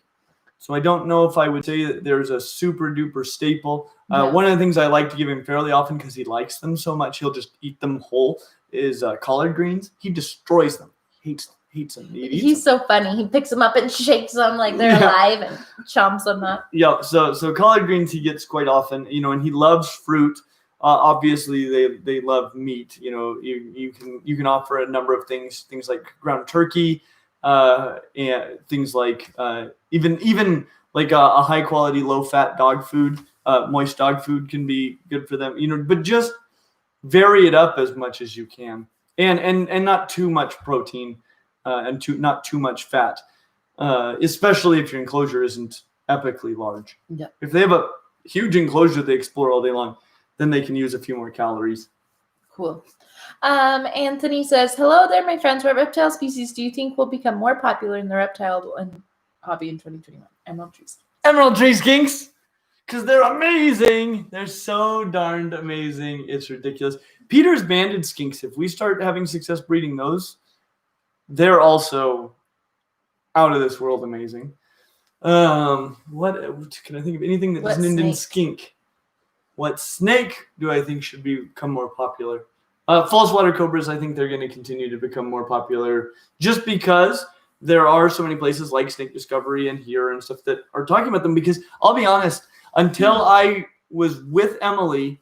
So I don't know if I would say that there's a super duper staple. One of the things I like to give him fairly often, because he likes them so much, he'll just eat them whole, is collard greens. He destroys them. Hates them. He's so funny. He picks them up and shakes them like they're alive and chomps them up. Yeah. So collard greens he gets quite often, and he loves fruit. Obviously they love meat. You can offer a number of things like ground turkey, and things like even like a high quality low fat dog food, moist dog food can be good for them. But just vary it up as much as you can, and not too much protein, and not too much fat, especially if your enclosure isn't epically large. Yeah. If they have a huge enclosure they explore all day long, then they can use a few more calories. Cool. Anthony says, hello there, my friends. What reptile species do you think will become more popular in the reptile and hobby in 2021? Emerald trees. Emerald tree skinks, because they're amazing. They're so darned amazing. It's ridiculous. Peter's banded skinks, if we start having success breeding those, they're also out of this world amazing. What can I think of? Anything that doesn't end in skink? What snake do I think should become more popular? False water cobras, I think they're going to continue to become more popular, just because there are so many places like Snake Discovery and here and stuff that are talking about them. Because I'll be honest, until I was with Emily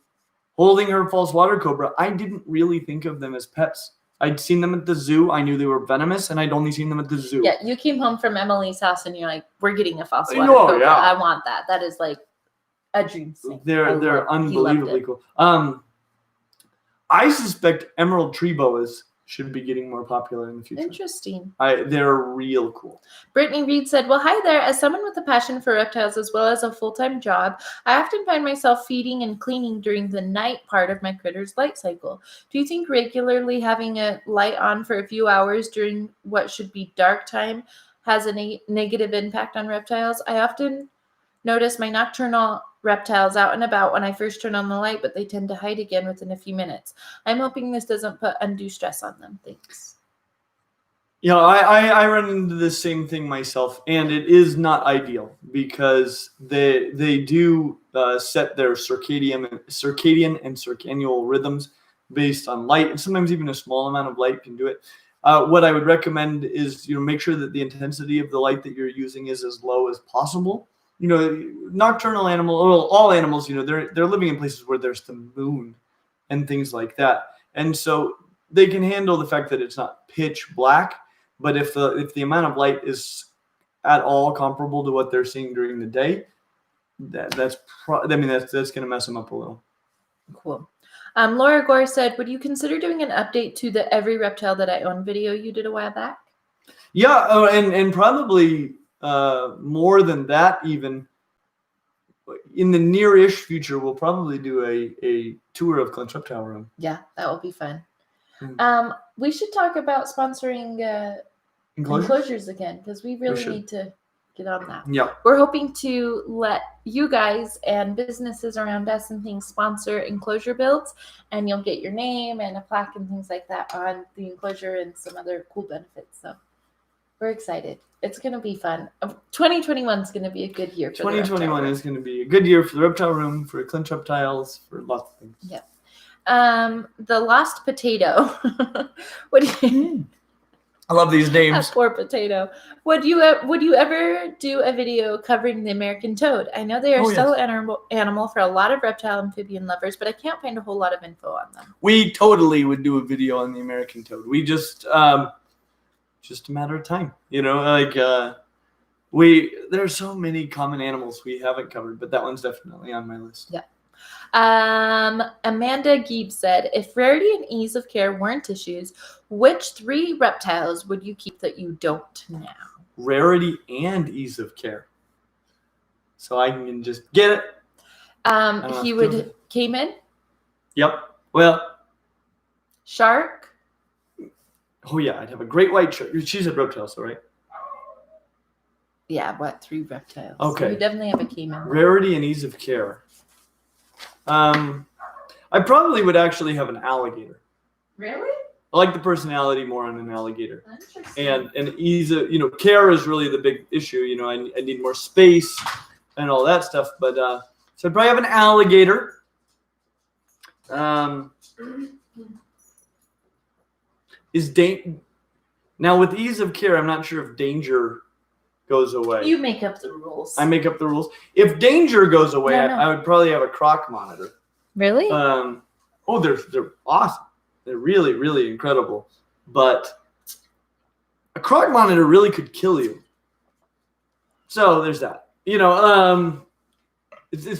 holding her false water cobra, I didn't really think of them as pets. I'd seen them at the zoo. I knew they were venomous, and I'd only seen them at the zoo. Yeah, you came home from Emily's house, and you're like, we're getting a false water cobra. Yeah. I want that. That is like a dream thing. They're unbelievably cool. I suspect emerald tree boas should be getting more popular in the future. Interesting. They're real cool. Brittany Reed said, well, hi there. As someone with a passion for reptiles as well as a full-time job, I often find myself feeding and cleaning during the night part of my critter's light cycle. Do you think regularly having a light on for a few hours during what should be dark time has a negative impact on reptiles? I often notice my nocturnal reptiles out and about when I first turn on the light, but they tend to hide again within a few minutes. I'm hoping this doesn't put undue stress on them. Thanks. I run into the same thing myself, and it is not ideal because they do set their circadian and circannual rhythms based on light, and sometimes even a small amount of light can do it. What I would recommend is, make sure that the intensity of the light that you're using is as low as possible. Nocturnal all animals, they're living in places where there's the moon and things like that. And so they can handle the fact that it's not pitch black, but if the amount of light is at all comparable to what they're seeing during the day, that's going to mess them up a little. Cool. Laura Gore said, would you consider doing an update to the Every Reptile That I Own video you did a while back? Yeah, and probably more than that even. In the near-ish future, we'll probably do a tour of Clint's Reptile Room. Yeah, that will be fun. We should talk about sponsoring enclosures again, because we really need to get on that. Yeah. We're hoping to let you guys and businesses around us and things sponsor enclosure builds, and you'll get your name and a plaque and things like that on the enclosure and some other cool benefits. So we're excited. It's going to be fun. 2021 is going to be a good year. 2021 is going to be a good year for the Reptile Room, for Clint Reptiles, for lots of things. Yeah. The Lost Potato. What do you... I love these names. That poor potato. Would you ever do a video covering the American toad? I know they are so animal for a lot of reptile amphibian lovers, but I can't find a whole lot of info on them. We totally would do a video on the American toad. We just a matter of time, there are so many common animals we haven't covered, but that one's definitely on my list. Yeah. Amanda Gieb said, if rarity and ease of care weren't issues, which 3 reptiles would you keep that you don't now? Rarity and ease of care. So I can just get it. He would caiman. Yep. Well. Shark. Oh yeah, I'd have a great white shark. She said reptiles, so right? Yeah, 3 reptiles? Okay. So we definitely have a caiman. Rarity and ease of care. I probably would actually have an alligator. Really? I like the personality more on an alligator. Interesting. And ease of, care is really the big issue. I need more space and all that stuff. But so I'd probably have an alligator. Now with ease of care, I'm not sure if danger goes away. You make up the rules. I make up the rules. If danger goes away, No. I would probably have a croc monitor. Really? They're awesome. They're really, really incredible. But a croc monitor really could kill you. So there's that. It's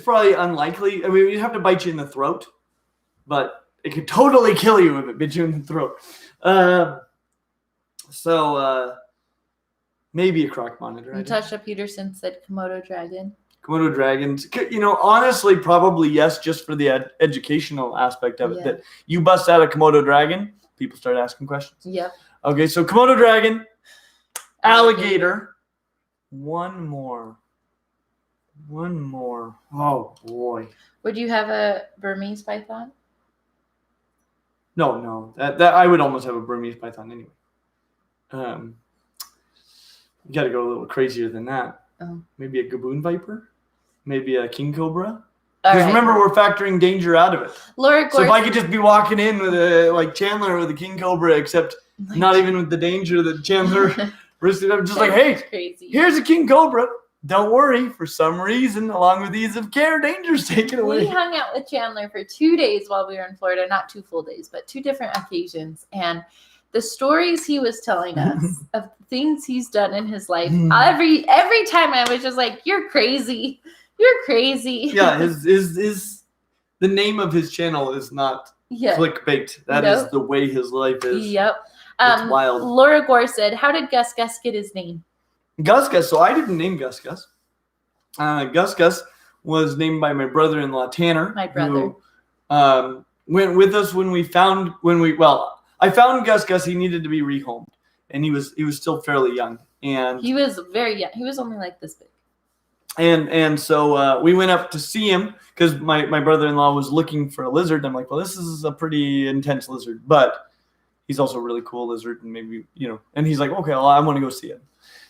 probably unlikely. I mean, you'd have to bite you in the throat, but it could totally kill you if it bit you in the throat. Maybe a croc monitor. Natasha Peterson said Komodo dragon. Komodo dragons. Honestly, probably yes, just for the educational aspect of it. That you bust out a Komodo dragon, people start asking questions. Yep. Okay, so Komodo dragon, alligator. One more. Oh, boy. Would you have a Burmese python? No. That I would almost have a Burmese python anyway. You got to go a little crazier than that. Oh. Maybe a gaboon viper? Maybe a king cobra? Because remember, we're factoring danger out of it. Laura so if I could just be walking in with Chandler with a king cobra, except not even with the danger that Chandler risked, I'm just like, hey, crazy. Here's a king cobra. Don't worry. For some reason, along with ease of care, danger's taken away. We hung out with Chandler for 2 days while we were in Florida. Not 2 full days, but 2 different occasions. And the stories he was telling us of things he's done in his life, every time I was just like, you're crazy. You're crazy. Yeah, his the name of his channel is not clickbait. That is the way his life is. Yep. It's wild. Laura Gore said, how did Gus Gus get his name? Gus Gus. So I didn't name Gus Gus. Gus Gus was named by my brother-in-law Tanner. My brother. Who went with us I found Gus Gus. He needed to be rehomed, and he was still fairly young. And he was very young. He was only like this big. And so we went up to see him because my brother-in-law was looking for a lizard. I'm like, well, this is a pretty intense lizard, but he's also a really cool lizard, and maybe, and he's like, okay, well, I want to go see him.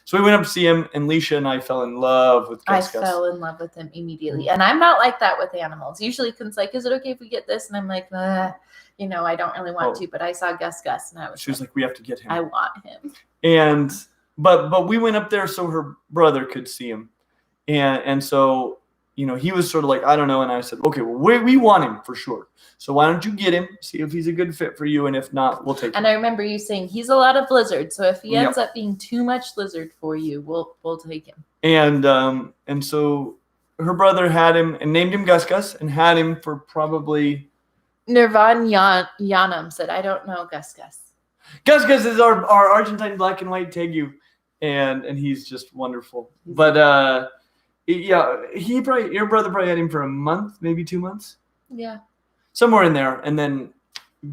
So we went up to see him, and Leisha and I fell in love with Gus. I fell in love with him immediately. And I'm not like that with animals. Usually Clint's like, is it okay if we get this? And I'm like, I don't really want to. But I saw Gus, and I was She was like, we have to get him. I want him. And but we went up there so her brother could see him. And so, he was sort of like, I don't know. And I said, okay, well, we want him for sure. So why don't you get him, see if he's a good fit for you, and if not, we'll take him. And I remember you saying he's a lot of lizard, so if he ends up being too much lizard for you, we'll take him. And so her brother had him and named him Gus and had him for probably Nirvan Yanam said, I don't know Gus. Gus is our Argentine black and white tegu, and he's just wonderful. But your brother probably had him for a month, maybe 2 months. Yeah. Somewhere in there, and then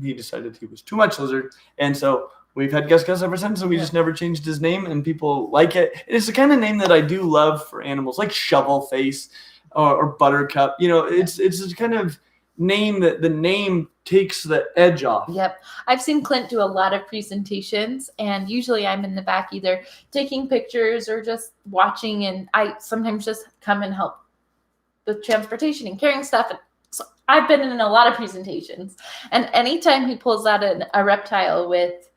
he decided he was too much lizard, and so we've had Gus ever since, and we just never changed his name, and people like it. It's the kind of name that I do love for animals, like Shovel Face or Buttercup. It's the kind of name that the name takes the edge off. Yep. I've seen Clint do a lot of presentations, and usually I'm in the back either taking pictures or just watching, and I sometimes just come and help with transportation and carrying stuff. And so I've been in a lot of presentations, and anytime he pulls out a reptile with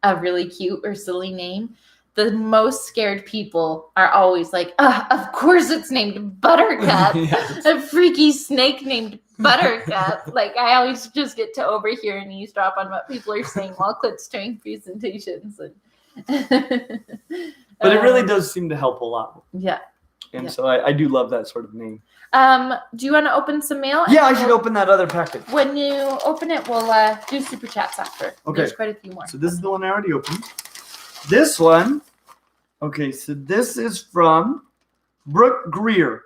a really cute or silly name, the most scared people are always like, of course it's named Buttercup. Yes. A freaky snake named Buttercup. Like, I always just get to overhear and eavesdrop on what people are saying while Clint's doing presentations. But it really does seem to help a lot. Yeah. And so I do love that sort of name. Do you want to open some mail? Yeah, I should open that other package. When you open it, we'll do super chats after. Okay. There's quite a few more. So this is the one I already opened. This one, okay, so this is from Brooke Greer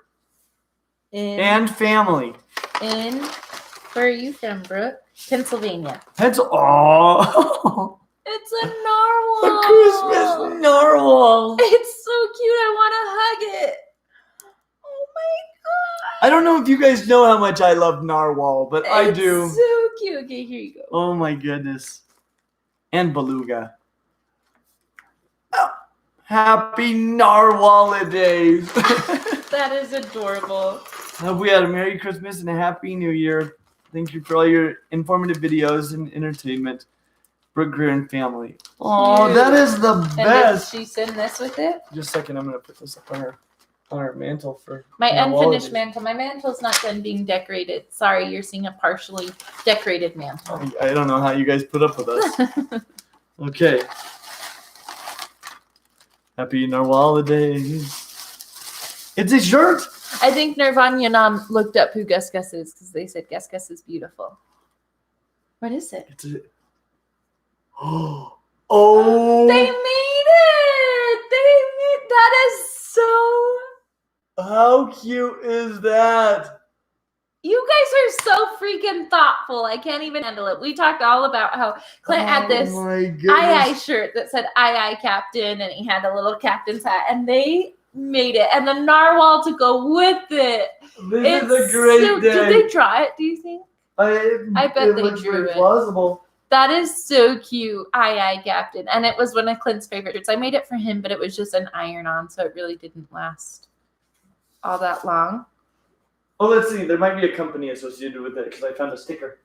and family. Where are you from, Brooke? Pennsylvania. Oh. It's a narwhal. A Christmas narwhal. It's so cute. I want to hug it. Oh my God. I don't know if you guys know how much I love narwhal, but I do. It's so cute. Okay, here you go. Oh my goodness. And beluga. Oh, happy narwhal days. That is adorable. I hope we had a Merry Christmas and a Happy New Year. Thank you for all your informative videos and entertainment. Brooke Greer and family. Oh, that is the best. Did she send this with it? Just a second, I'm gonna put this up on our mantle for my unfinished mantle. My mantle's not done being decorated. Sorry, you're seeing a partially decorated mantle. I don't know how you guys put up with us. Okay. Happy Narwhal days. It's a shirt. I think Nirvan Yanam looked up who Gus is because they said Gus is beautiful. What is it? It's a... Oh! They made it! That is so... How cute is that? You guys are so freaking thoughtful. I can't even handle it. We talked all about how Clint had this aye shirt that said aye captain, and he had a little captain's hat, and they made it, and the narwhal to go with it. This is a great day. Did they draw it, do you think? I bet they drew it. Plausible. That is so cute. Aye captain. And it was one of Clint's favorite shirts. I made it for him, but it was just an iron-on, so it really didn't last all that long. Oh, let's see. There might be a company associated with it because I found a sticker.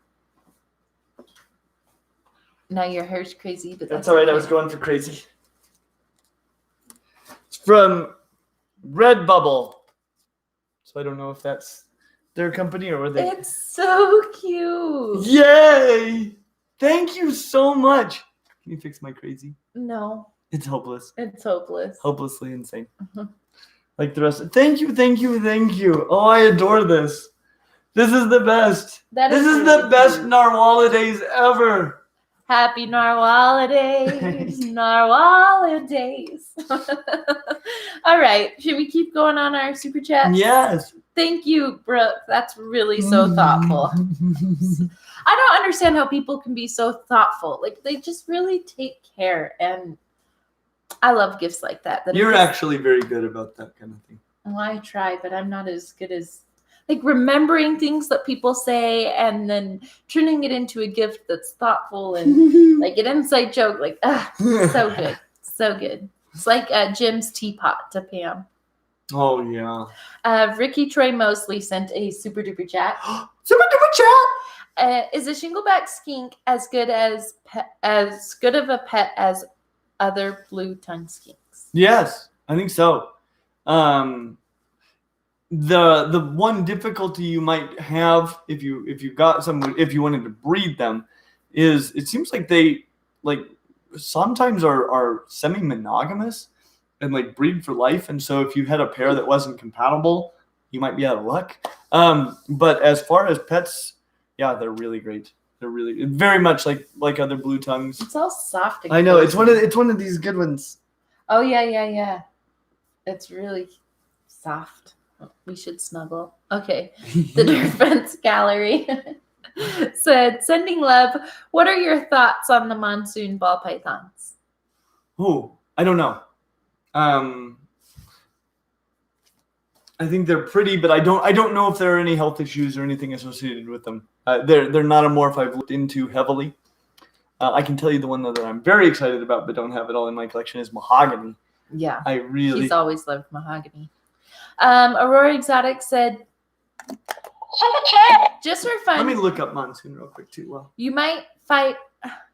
Now your hair's crazy, but that's all right. Okay. I was going for crazy. It's from Redbubble. So I don't know if that's their company or they. It's so cute. Yay! Thank you so much. Can you fix my crazy? No. It's hopeless. It's hopeless. Hopelessly insane. Like the rest. Thank you. Oh, I adore this. This is the best. This is the best narwhal days ever. Happy narwhal days. Narwhal days. All right. Should we keep going on our super chat? Yes. Thank you, Brooke. That's really so thoughtful. I don't understand how people can be so thoughtful. Like, they just really take care, and I love gifts like that. You're actually very good about that kind of thing. Well, I try, but I'm not as good as like remembering things that people say and then turning it into a gift that's thoughtful and like an inside joke. Like, so good. So good. It's like Jim's teapot to Pam. Oh, yeah. Ricky Troy Mosley sent a super duper chat. Super duper chat! Is a shingleback skink as good of a pet as other blue tongue skinks? Yes, I think so. The one difficulty you might have if you wanted to breed them is it seems like they like sometimes are semi-monogamous and like breed for life, and so if you had a pair that wasn't compatible, you might be out of luck. But as far as pets, yeah, they're really great. They're really very much like other blue tongues. It's all soft. And I know cozy. it's one of these good ones. Oh yeah. It's really soft. We should snuggle. Okay. The Defense Gallery said, sending love. What are your thoughts on the monsoon ball pythons? Oh, I don't know. I think they're pretty, but I don't know if there are any health issues or anything associated with them. They're not a morph I've looked into heavily. I can tell you the one that I'm very excited about, but don't have it all in my collection is mahogany. Yeah, He's always loved mahogany. Aurora Exotic said, just for fun. Let me look up monsoon real quick too. Well, you might fight.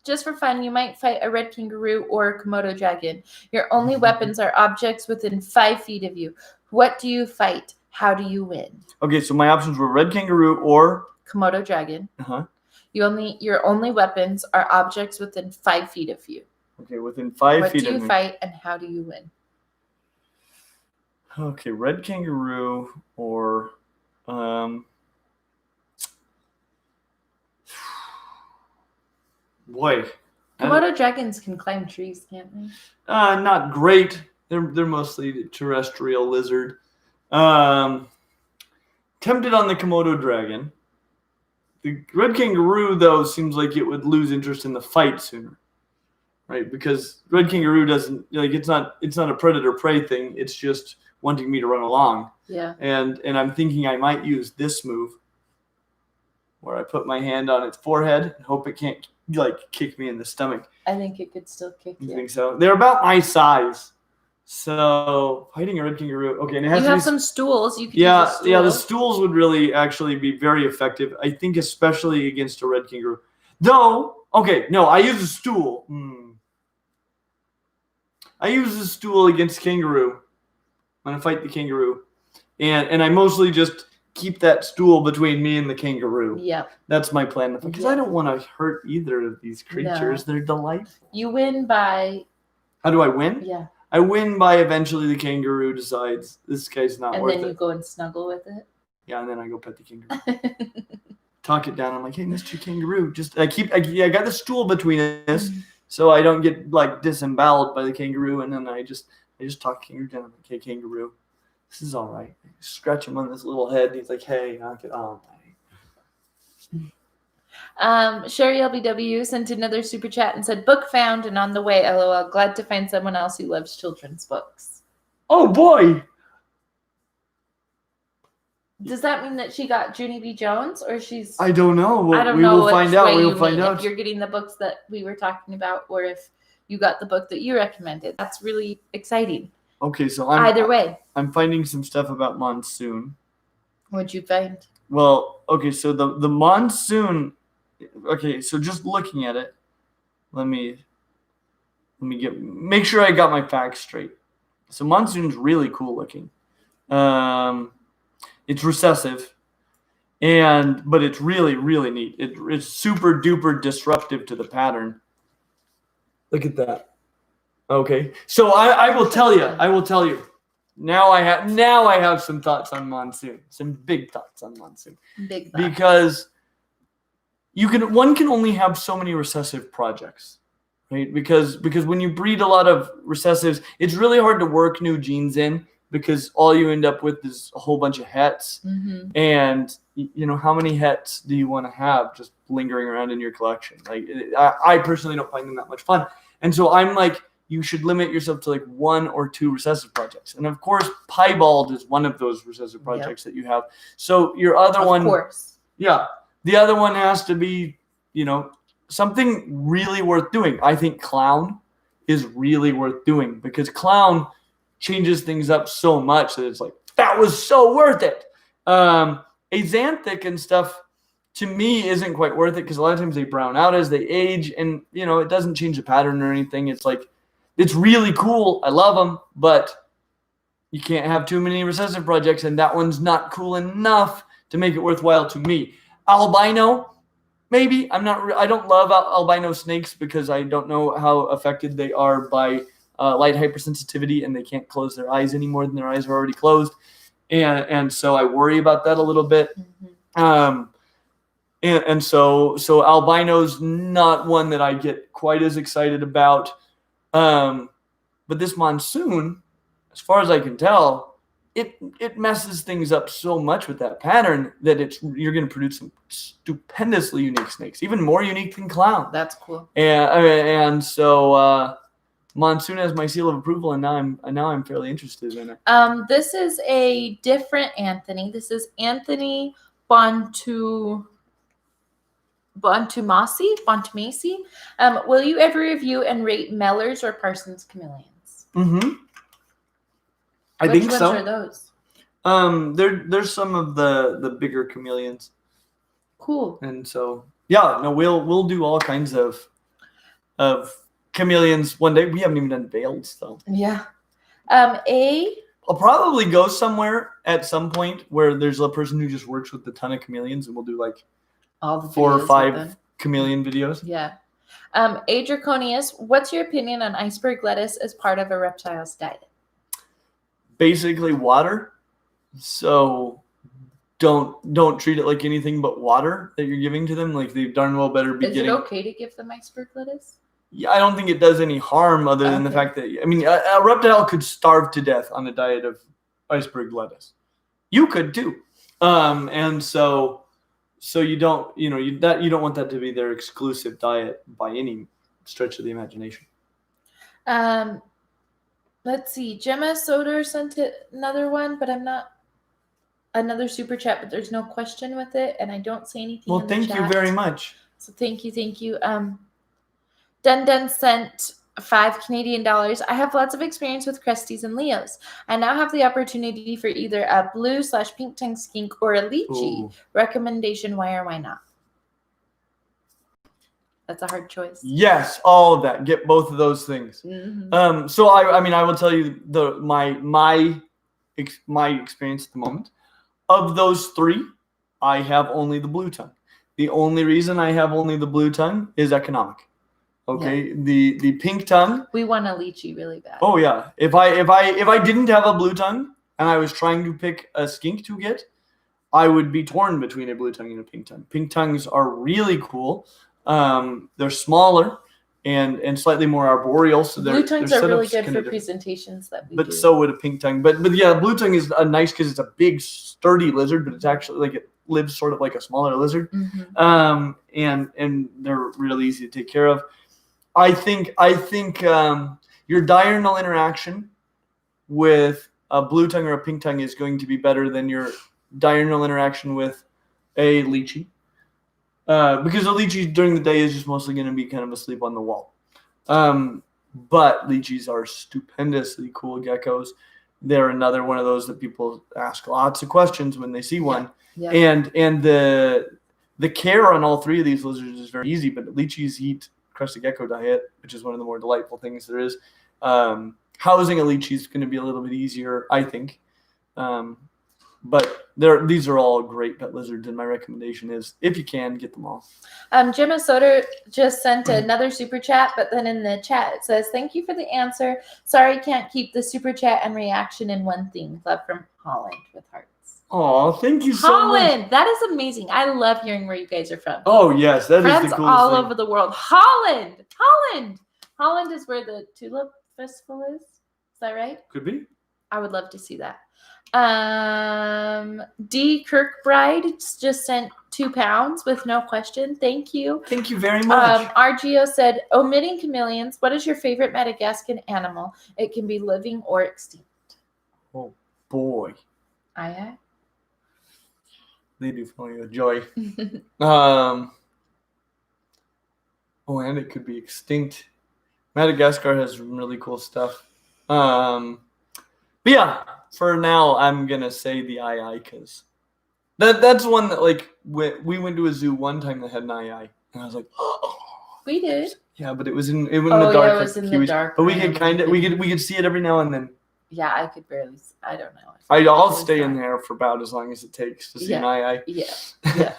Just for fun, you might fight a red kangaroo or a Komodo dragon. Your only weapons are objects within 5 feet of you. What do you fight? How do you win? Okay, so my options were red kangaroo or Komodo dragon. Uh-huh. Your only weapons are objects within 5 feet of you. Okay, within 5 feet of me. What do you fight and how do you win? Okay, red kangaroo or boy. Komodo dragons can climb trees, can't they? Not great. They're mostly terrestrial lizard. Tempted on the Komodo dragon. The red kangaroo, though, seems like it would lose interest in the fight sooner, right? Because red kangaroo doesn't it's not a predator prey thing. It's just wanting me to run along. Yeah. And I'm thinking I might use this move, where I put my hand on its forehead and hope it can't kick me in the stomach. I think it could still kick you. You think so? They're about my size. So fighting a red kangaroo, okay, and it has you to have some stools. You could yeah, use a stool. Yeah. The stools would really actually be very effective. I think, especially against a red kangaroo. Though, okay, no, I use a stool. I use a stool against kangaroo when I fight the kangaroo, and I mostly just keep that stool between me and the kangaroo. Yeah, that's my plan. Because I don't want to hurt either of these creatures. No. They're delightful. You win by. How do I win? Yeah. I win by eventually the kangaroo decides this guy's not worth it. And then you go and snuggle with it? Yeah, and then I go pet the kangaroo. Talk it down. I'm like, hey, Mr. Kangaroo, I got the stool between us so I don't get disemboweled by the kangaroo, and then I just talk kangaroo down. I'm like, hey, kangaroo, this is all right. I scratch him on this little head, and he's like, hey, knock it off. Sherry LBW sent another super chat and said, book found and on the way, LOL. Glad to find someone else who loves children's books. Oh, boy. Does that mean that she got Junie B. Jones or she's... I don't know. I don't know. We will find out. We will find out. If you're getting the books that we were talking about or if you got the book that you recommended. That's really exciting. Okay, so either way. I'm finding some stuff about monsoon. What'd you find? Well, okay, so the monsoon... Okay, so just looking at it, let me make sure I got my facts straight. So monsoon's really cool looking. It's recessive, but it's really, really neat. It's super duper disruptive to the pattern. Look at that. Okay, so I will tell you. Now I have some thoughts on monsoon. Some big thoughts on monsoon. Big thoughts. Because one can only have so many recessive projects, right? Because when you breed a lot of recessives, it's really hard to work new genes in because all you end up with is a whole bunch of hets. Mm-hmm. And how many hets do you want to have just lingering around in your collection? I personally don't find them that much fun. And so I'm like, you should limit yourself to like 1 or 2 recessive projects. And of course, piebald is one of those recessive projects that you have. So your other one, of course, yeah, the other one has to be, something really worth doing. I think clown is really worth doing because clown changes things up so much that it's like, that was so worth it. Axanthic and stuff to me isn't quite worth it because a lot of times they brown out as they age, and it doesn't change the pattern or anything. It's like, it's really cool. I love them, but you can't have too many recessive projects, and that one's not cool enough to make it worthwhile to me. Albino, maybe. I don't love albino snakes because I don't know how affected they are by light hypersensitivity, and they can't close their eyes any more than their eyes are already closed. And so I worry about that a little bit. Mm-hmm. And so albino's not one that I get quite as excited about. But this monsoon, as far as I can tell, it messes things up so much with that pattern that you're going to produce some stupendously unique snakes, even more unique than clown. That's cool. And so monsoon has my seal of approval, and now I'm fairly interested in it. This is a different Anthony. This is Anthony Bontumasi. Will you ever review and rate Mellors or Parsons chameleons? Mm-hmm. Which ones are those? There's some of the bigger chameleons. Cool. And so we'll do all kinds of chameleons one day. We haven't even done veils though. Yeah. I'll probably go somewhere at some point where there's a person who just works with a ton of chameleons, and we'll do like all the 4 or 5 chameleon videos. Yeah. A Draconius, what's your opinion on iceberg lettuce as part of a reptile's diet? Basically water. So don't treat it like anything but water that you're giving to them. Like they darn well better be getting. Is it okay to give them iceberg lettuce? Yeah, I don't think it does any harm other than the fact that, a reptile could starve to death on a diet of iceberg lettuce. You could too. And so you don't, you don't want that to be their exclusive diet by any stretch of the imagination. Let's see. Gemma Soder sent another one, but another super chat, but there's no question with it, and I don't say anything. Well, thank you very much. So thank you. Dun sent $5 Canadian. I have lots of experience with Cresties and Leos. I now have the opportunity for either a blue/pink tongue skink or a lychee. Ooh. Recommendation, why or why not? That's a hard choice. Yes, all of that. Get both of those things. Mm-hmm. So I will tell you my experience at the moment. Of those 3, I have only the blue tongue. The only reason I have only the blue tongue is economic. Okay, yeah. The pink tongue. We want a lychee really bad. Oh yeah. If I didn't have a blue tongue and I was trying to pick a skink to get, I would be torn between a blue tongue and a pink tongue. Pink tongues are really cool. They're smaller and slightly more arboreal. So blue tongues are really good for presentations that we do. But so would a pink tongue. But yeah, blue tongue is nice because it's a big sturdy lizard, but it's actually like it lives sort of like a smaller lizard. Mm-hmm. And they're really easy to take care of. I think your diurnal interaction with a blue tongue or a pink tongue is going to be better than your diurnal interaction with a lychee. Because a lychee during the day is just mostly going to be kind of asleep on the wall. But lychees are stupendously cool geckos. They're another one of those that people ask lots of questions when they see one. Yeah. And the care on all 3 of these lizards is very easy, but lychees eat crested gecko diet, which is one of the more delightful things there is. Housing a lychee is going to be a little bit easier, I think. But these are all great pet lizards, and my recommendation is, if you can, get them all. Gemma Soder just sent another super chat, but then in the chat it says, thank you for the answer. Sorry, can't keep the super chat and reaction in one thing. Love from Holland with hearts. Oh, thank you so much. Holland, that is amazing. I love hearing where you guys are from. Oh, yes, that Friends is the coolest all thing. over the world. Holland is where the Tulip Festival is. Is that right? Could be. I would love to see that. D. Kirkbride just sent 2 pounds with no question. Thank you. Thank you very much. RGO said, omitting chameleons, what is your favorite Madagascan animal? It can be living or extinct. Oh, boy. Aye. They do fill me with joy. And it could be extinct. Madagascar has really cool stuff. But yeah, for now, I'm going to say the eye because that's one that, like, we went to a zoo one time that had an eye. And I was like, oh. We did. Yeah, but it was in the dark. Yeah, it was in the dark. But we could we could see it every now and then. Yeah, I could barely. I don't know. I'll stay in there for about as long as it takes to see an eye. Yeah.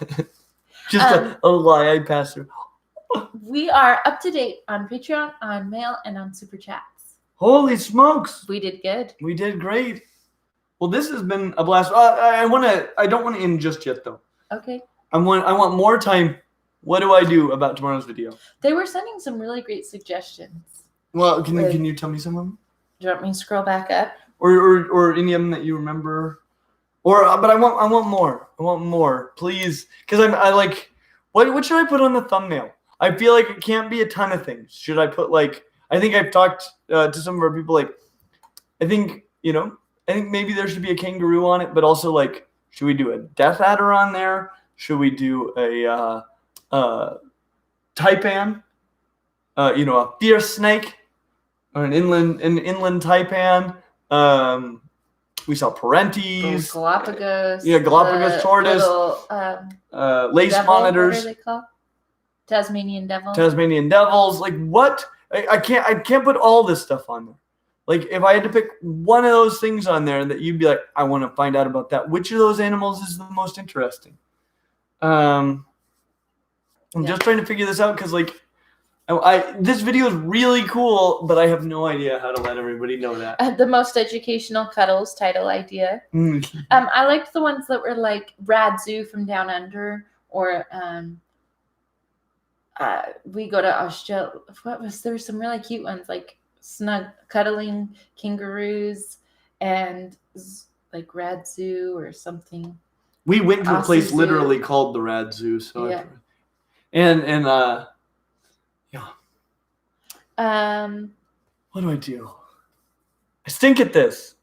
Just a little eye pass through. We are up to date on Patreon, on mail, and on super chats. Holy smokes! We did good. We did great. Well, this has been a blast. I don't want to end just yet though. Okay. I want more time. What do I do about tomorrow's video? They were sending some really great suggestions. Well, can you tell me some of them? Do you want me to scroll back up? Or any of them that you remember? But I want more. I want more, please. Because I like. What should I put on the thumbnail? I feel like it can't be a ton of things. Should I put like? I think I've talked to some of our people. Like, I think maybe there should be a kangaroo on it, but also like, should we do a death adder on there? Should we do a taipan? A fierce snake, or an inland taipan. We saw parentes. Galapagos. Yeah, Galapagos tortoise. Lace monitors. What are they called? Tasmanian devil. Tasmanian devils. Like what? I can't put all this stuff on there. Like if I had to pick one of those things on there that you'd be like, I want to find out about that. Which of those animals is the most interesting? I'm just trying to figure this out because like this video is really cool, but I have no idea how to let everybody know that. The most educational cuddles title idea. I liked the ones that were like Rad Zoo from Down Under, or we go to Australia. There were some really cute ones like snug cuddling kangaroos and like Rad Zoo or something. We went to a place literally called the Rad Zoo. So yeah. What do I do? I stink at this.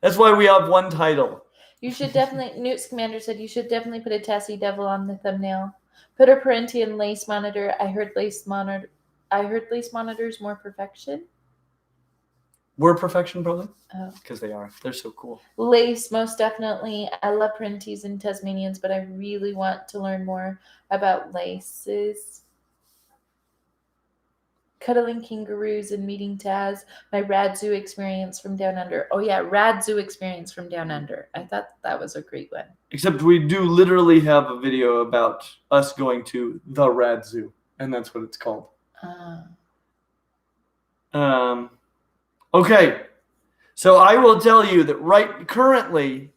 That's why we have one title. You should definitely. Newt's Commander said you should definitely put a Tassie Devil on the thumbnail. Put a Parentian lace monitor. I heard lace monitors more perfection. We're perfection, probably. Oh, because they are. They're so cool. Lace, most definitely. I love Parentes and Tasmanians, but I really want to learn more about laces. Cuddling kangaroos and meeting Taz. My Rad Zoo experience from Down Under. Oh yeah, Rad Zoo experience from Down Under. I thought that was a great one. Except we do literally have a video about us going to the Rad Zoo, and that's what it's called. Okay, so I will tell you that currently,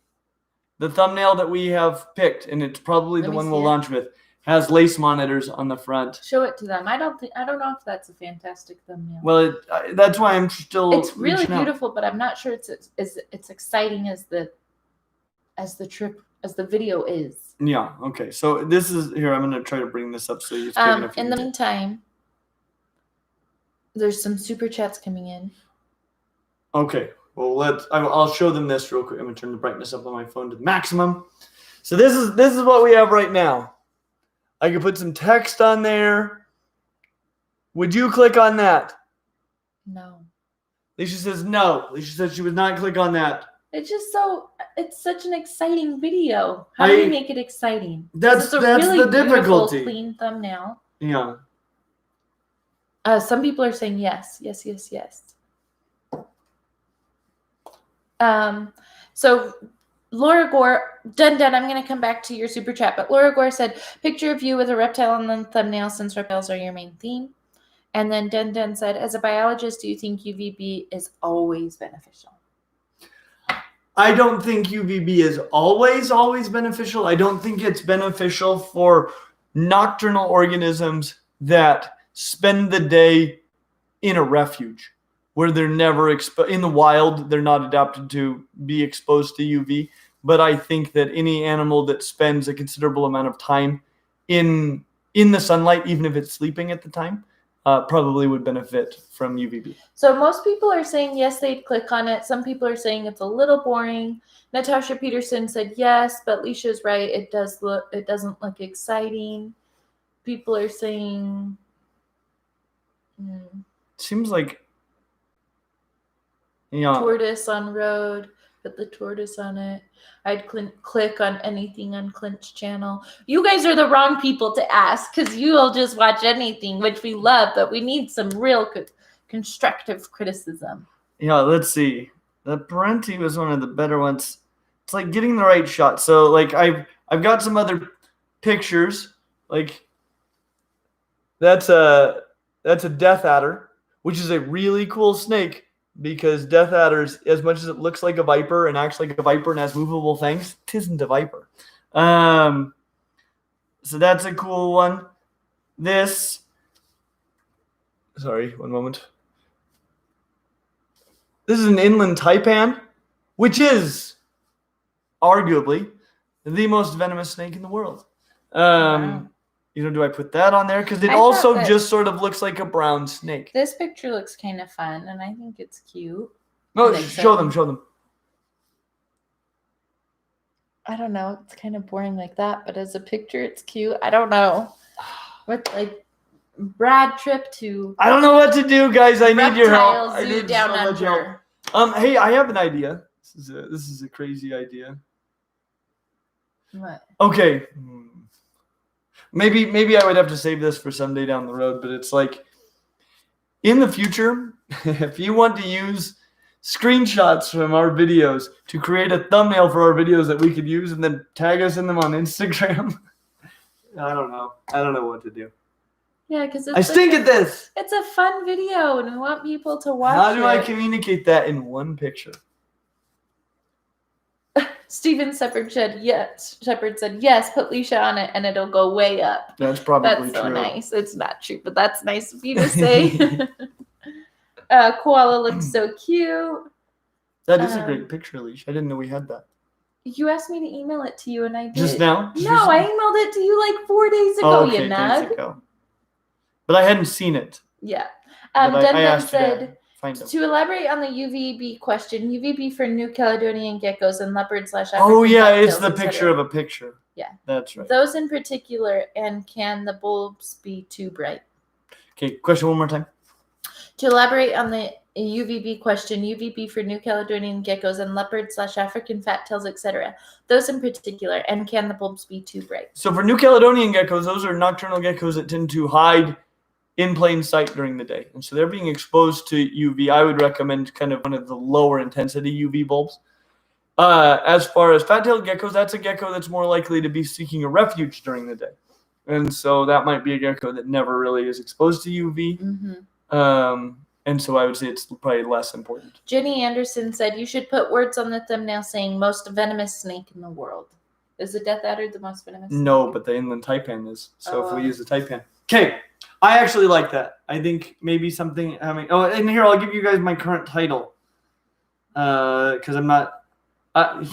the thumbnail that we have picked, and it's probably the one we'll launch with, has lace monitors on the front. Show it to them. I don't know if that's a fantastic thumbnail. Well, that's why I'm still. It's really beautiful, but I'm not sure it's exciting as the video is. Yeah. Okay. So this is here. I'm gonna try to bring this up so you. In the meantime, there's some super chats coming in. Okay. Well, I'll show them this real quick. I'm gonna turn the brightness up on my phone to the maximum. So this is what we have right now. I could put some text on there. Would you click on that? No. Alicia says no. Alicia says she would not click on that. It's such an exciting video. How do you make it exciting? That's really the difficulty. Clean thumbnail. Yeah. Some people are saying yes. Yes, yes, yes. So Laura Gore, Dun, I'm going to come back to your super chat, but Laura Gore said, picture of you with a reptile on the thumbnail since reptiles are your main theme. And then Dun said, as a biologist, do you think UVB is always beneficial? I don't think UVB is always beneficial. I don't think it's beneficial for nocturnal organisms that spend the day in a refuge where they're never in the wild. They're not adapted to be exposed to UV. but I think that any animal that spends a considerable amount of time in the sunlight, even if it's sleeping at the time, probably would benefit from UVB. So most people are saying yes, they'd click on it. Some people are saying it's a little boring. Natasha Peterson said yes, but Leisha's right. It doesn't look exciting. People are saying seems like tortoise on road. Put the tortoise on it. I'd click on anything on Clint's channel. You guys are the wrong people to ask because you'll just watch anything, which we love, but we need some real constructive criticism. Yeah, let's see. The Parenti was one of the better ones. It's like getting the right shot. So like I've got some other pictures. Like that's a death adder, which is a really cool snake. Because death adders, as much as it looks like a viper and acts like a viper and has movable fangs, it isn't a viper. So that's a cool one. Sorry, one moment. This is an inland taipan, which is arguably the most venomous snake in the world. Wow. Do I put that on there? Because it also just sort of looks like a brown snake. This picture looks kind of fun, and I think it's cute. No, show them. I don't know. It's kind of boring like that, but as a picture, it's cute. I don't know. What, like, Brad trip to... I don't know what to do, guys. I need your help. I need down so much help. Hey, I have an idea. This is a crazy idea. What? Okay. Maybe I would have to save this for someday down the road, but it's like in the future, if you want to use screenshots from our videos to create a thumbnail for our videos that we could use and then tag us in them on Instagram. I don't know what to do. Yeah, because I stink at this. It's a fun video and we want people to watch it. How do I communicate that in one picture? Steven Shepard said yes. Put Leisha on it and it'll go way up. That's probably true. That's so nice. It's not true, but that's nice of you to say. Koala looks so cute. That is a great picture, Leisha. I didn't know we had that. You asked me to email it to you and I did. Just now? No, I emailed it to you like 4 days ago, you nug. Days ago. But I hadn't seen it. Yeah. Denman said... To elaborate on the UVB question, UVB for New Caledonian geckos and leopard/African. Oh yeah, it's the picture of a picture. Yeah, that's right. Those in particular, and can the bulbs be too bright? Okay, question one more time. To elaborate on the UVB question, UVB for New Caledonian geckos and leopard/African fat tails, etc. Those in particular, and can the bulbs be too bright? So for New Caledonian geckos, those are nocturnal geckos that tend to hide in plain sight during the day. And so they're being exposed to UV. I would recommend kind of one of the lower intensity UV bulbs. As far as fat-tailed geckos, that's a gecko that's more likely to be seeking a refuge during the day. And so that might be a gecko that never really is exposed to UV. Mm-hmm. And so I would say it's probably less important. Jenny Anderson said, you should put words on the thumbnail saying most venomous snake in the world. Is the death adder the most venomous snake? No, but the inland taipan is. So if we use the taipan. Okay. I actually like that. I think maybe something. And here I'll give you guys my current title, because I'm not. I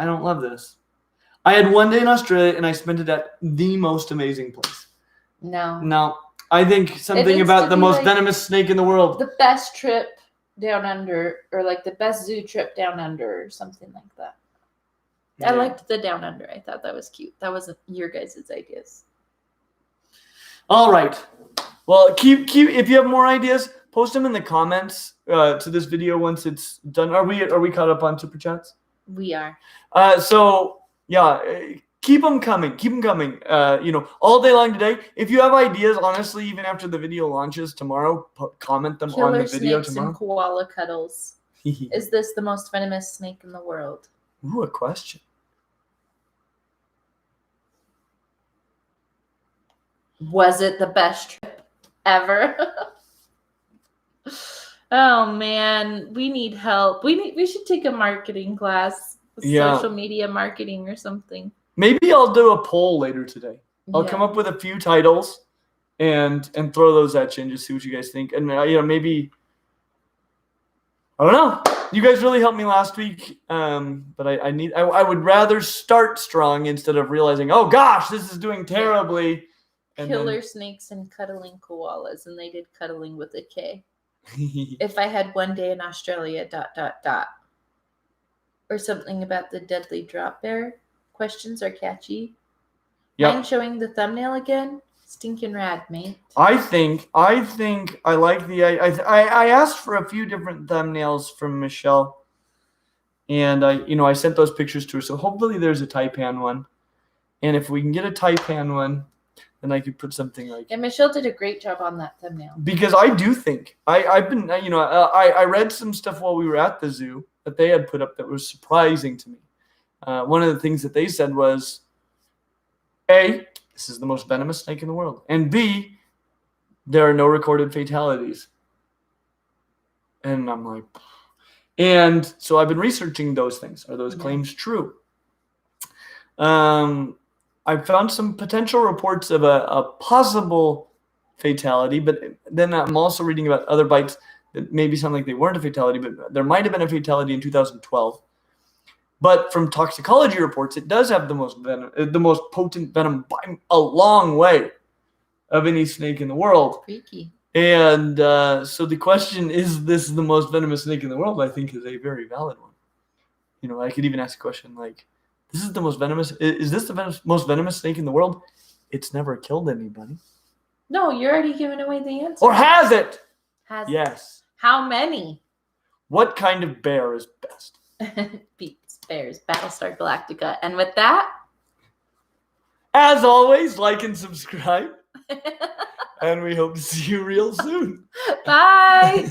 don't love this. I had one day in Australia and I spent it at the most amazing place. No, I think something about the most venomous snake in the world. The best trip down under, or like the best zoo trip down under, or something like that. Yeah. I liked the down under. I thought that was cute. That wasn't your guys' ideas. All right. Well, keep. If you have more ideas, post them in the comments to this video once it's done. Are we caught up on super chats? We are. So yeah, keep them coming. Keep them coming. All day long today. If you have ideas, honestly, even after the video launches tomorrow, comment them on the video tomorrow. Killer snakes and koala cuddles. Is this the most venomous snake in the world? Ooh, a question. Was it the best trip ever? Oh man, we need help. We should take a marketing class, social media marketing or something. Maybe I'll do a poll later today. I'll come up with a few titles and throw those at you and just see what you guys think. And maybe I don't know. You guys really helped me last week, but I would rather start strong instead of realizing, oh gosh, this is doing terribly. Killer snakes and cuddling koalas, and they did cuddling with a K. If I had one day in Australia, ... Or something about the deadly drop bear. Questions are catchy. Yep. Mind showing the thumbnail again? Stinking rad, mate. I think I like the I asked for a few different thumbnails from Michelle, and I sent those pictures to her. So hopefully there's a Taipan one, and if we can get a Taipan one, then I could put something like. Yeah, Michelle did a great job on that thumbnail. Because I do think I've been I read some stuff while we were at the zoo that they had put up that was surprising to me. One of the things that they said was, A, this is the most venomous snake in the world. And B, there are no recorded fatalities. And I'm like, and so I've been researching those things. Are those claims true? I found some potential reports of a possible fatality, but then I'm also reading about other bites that maybe sound like they weren't a fatality, but there might have been a fatality in 2012. But from toxicology reports, it does have the most potent venom by a long way of any snake in the world. Freaky. And so the question, is this the most venomous snake in the world? I think is a very valid one. I could even ask a question like, is this the most venomous snake in the world? It's never killed anybody. No, you're already giving away the answer. Or has it? Yes. How many? What kind of bear is best? Beats Bears, Battlestar Galactica. And with that, as always, like and subscribe. And we hope to see you real soon. Bye.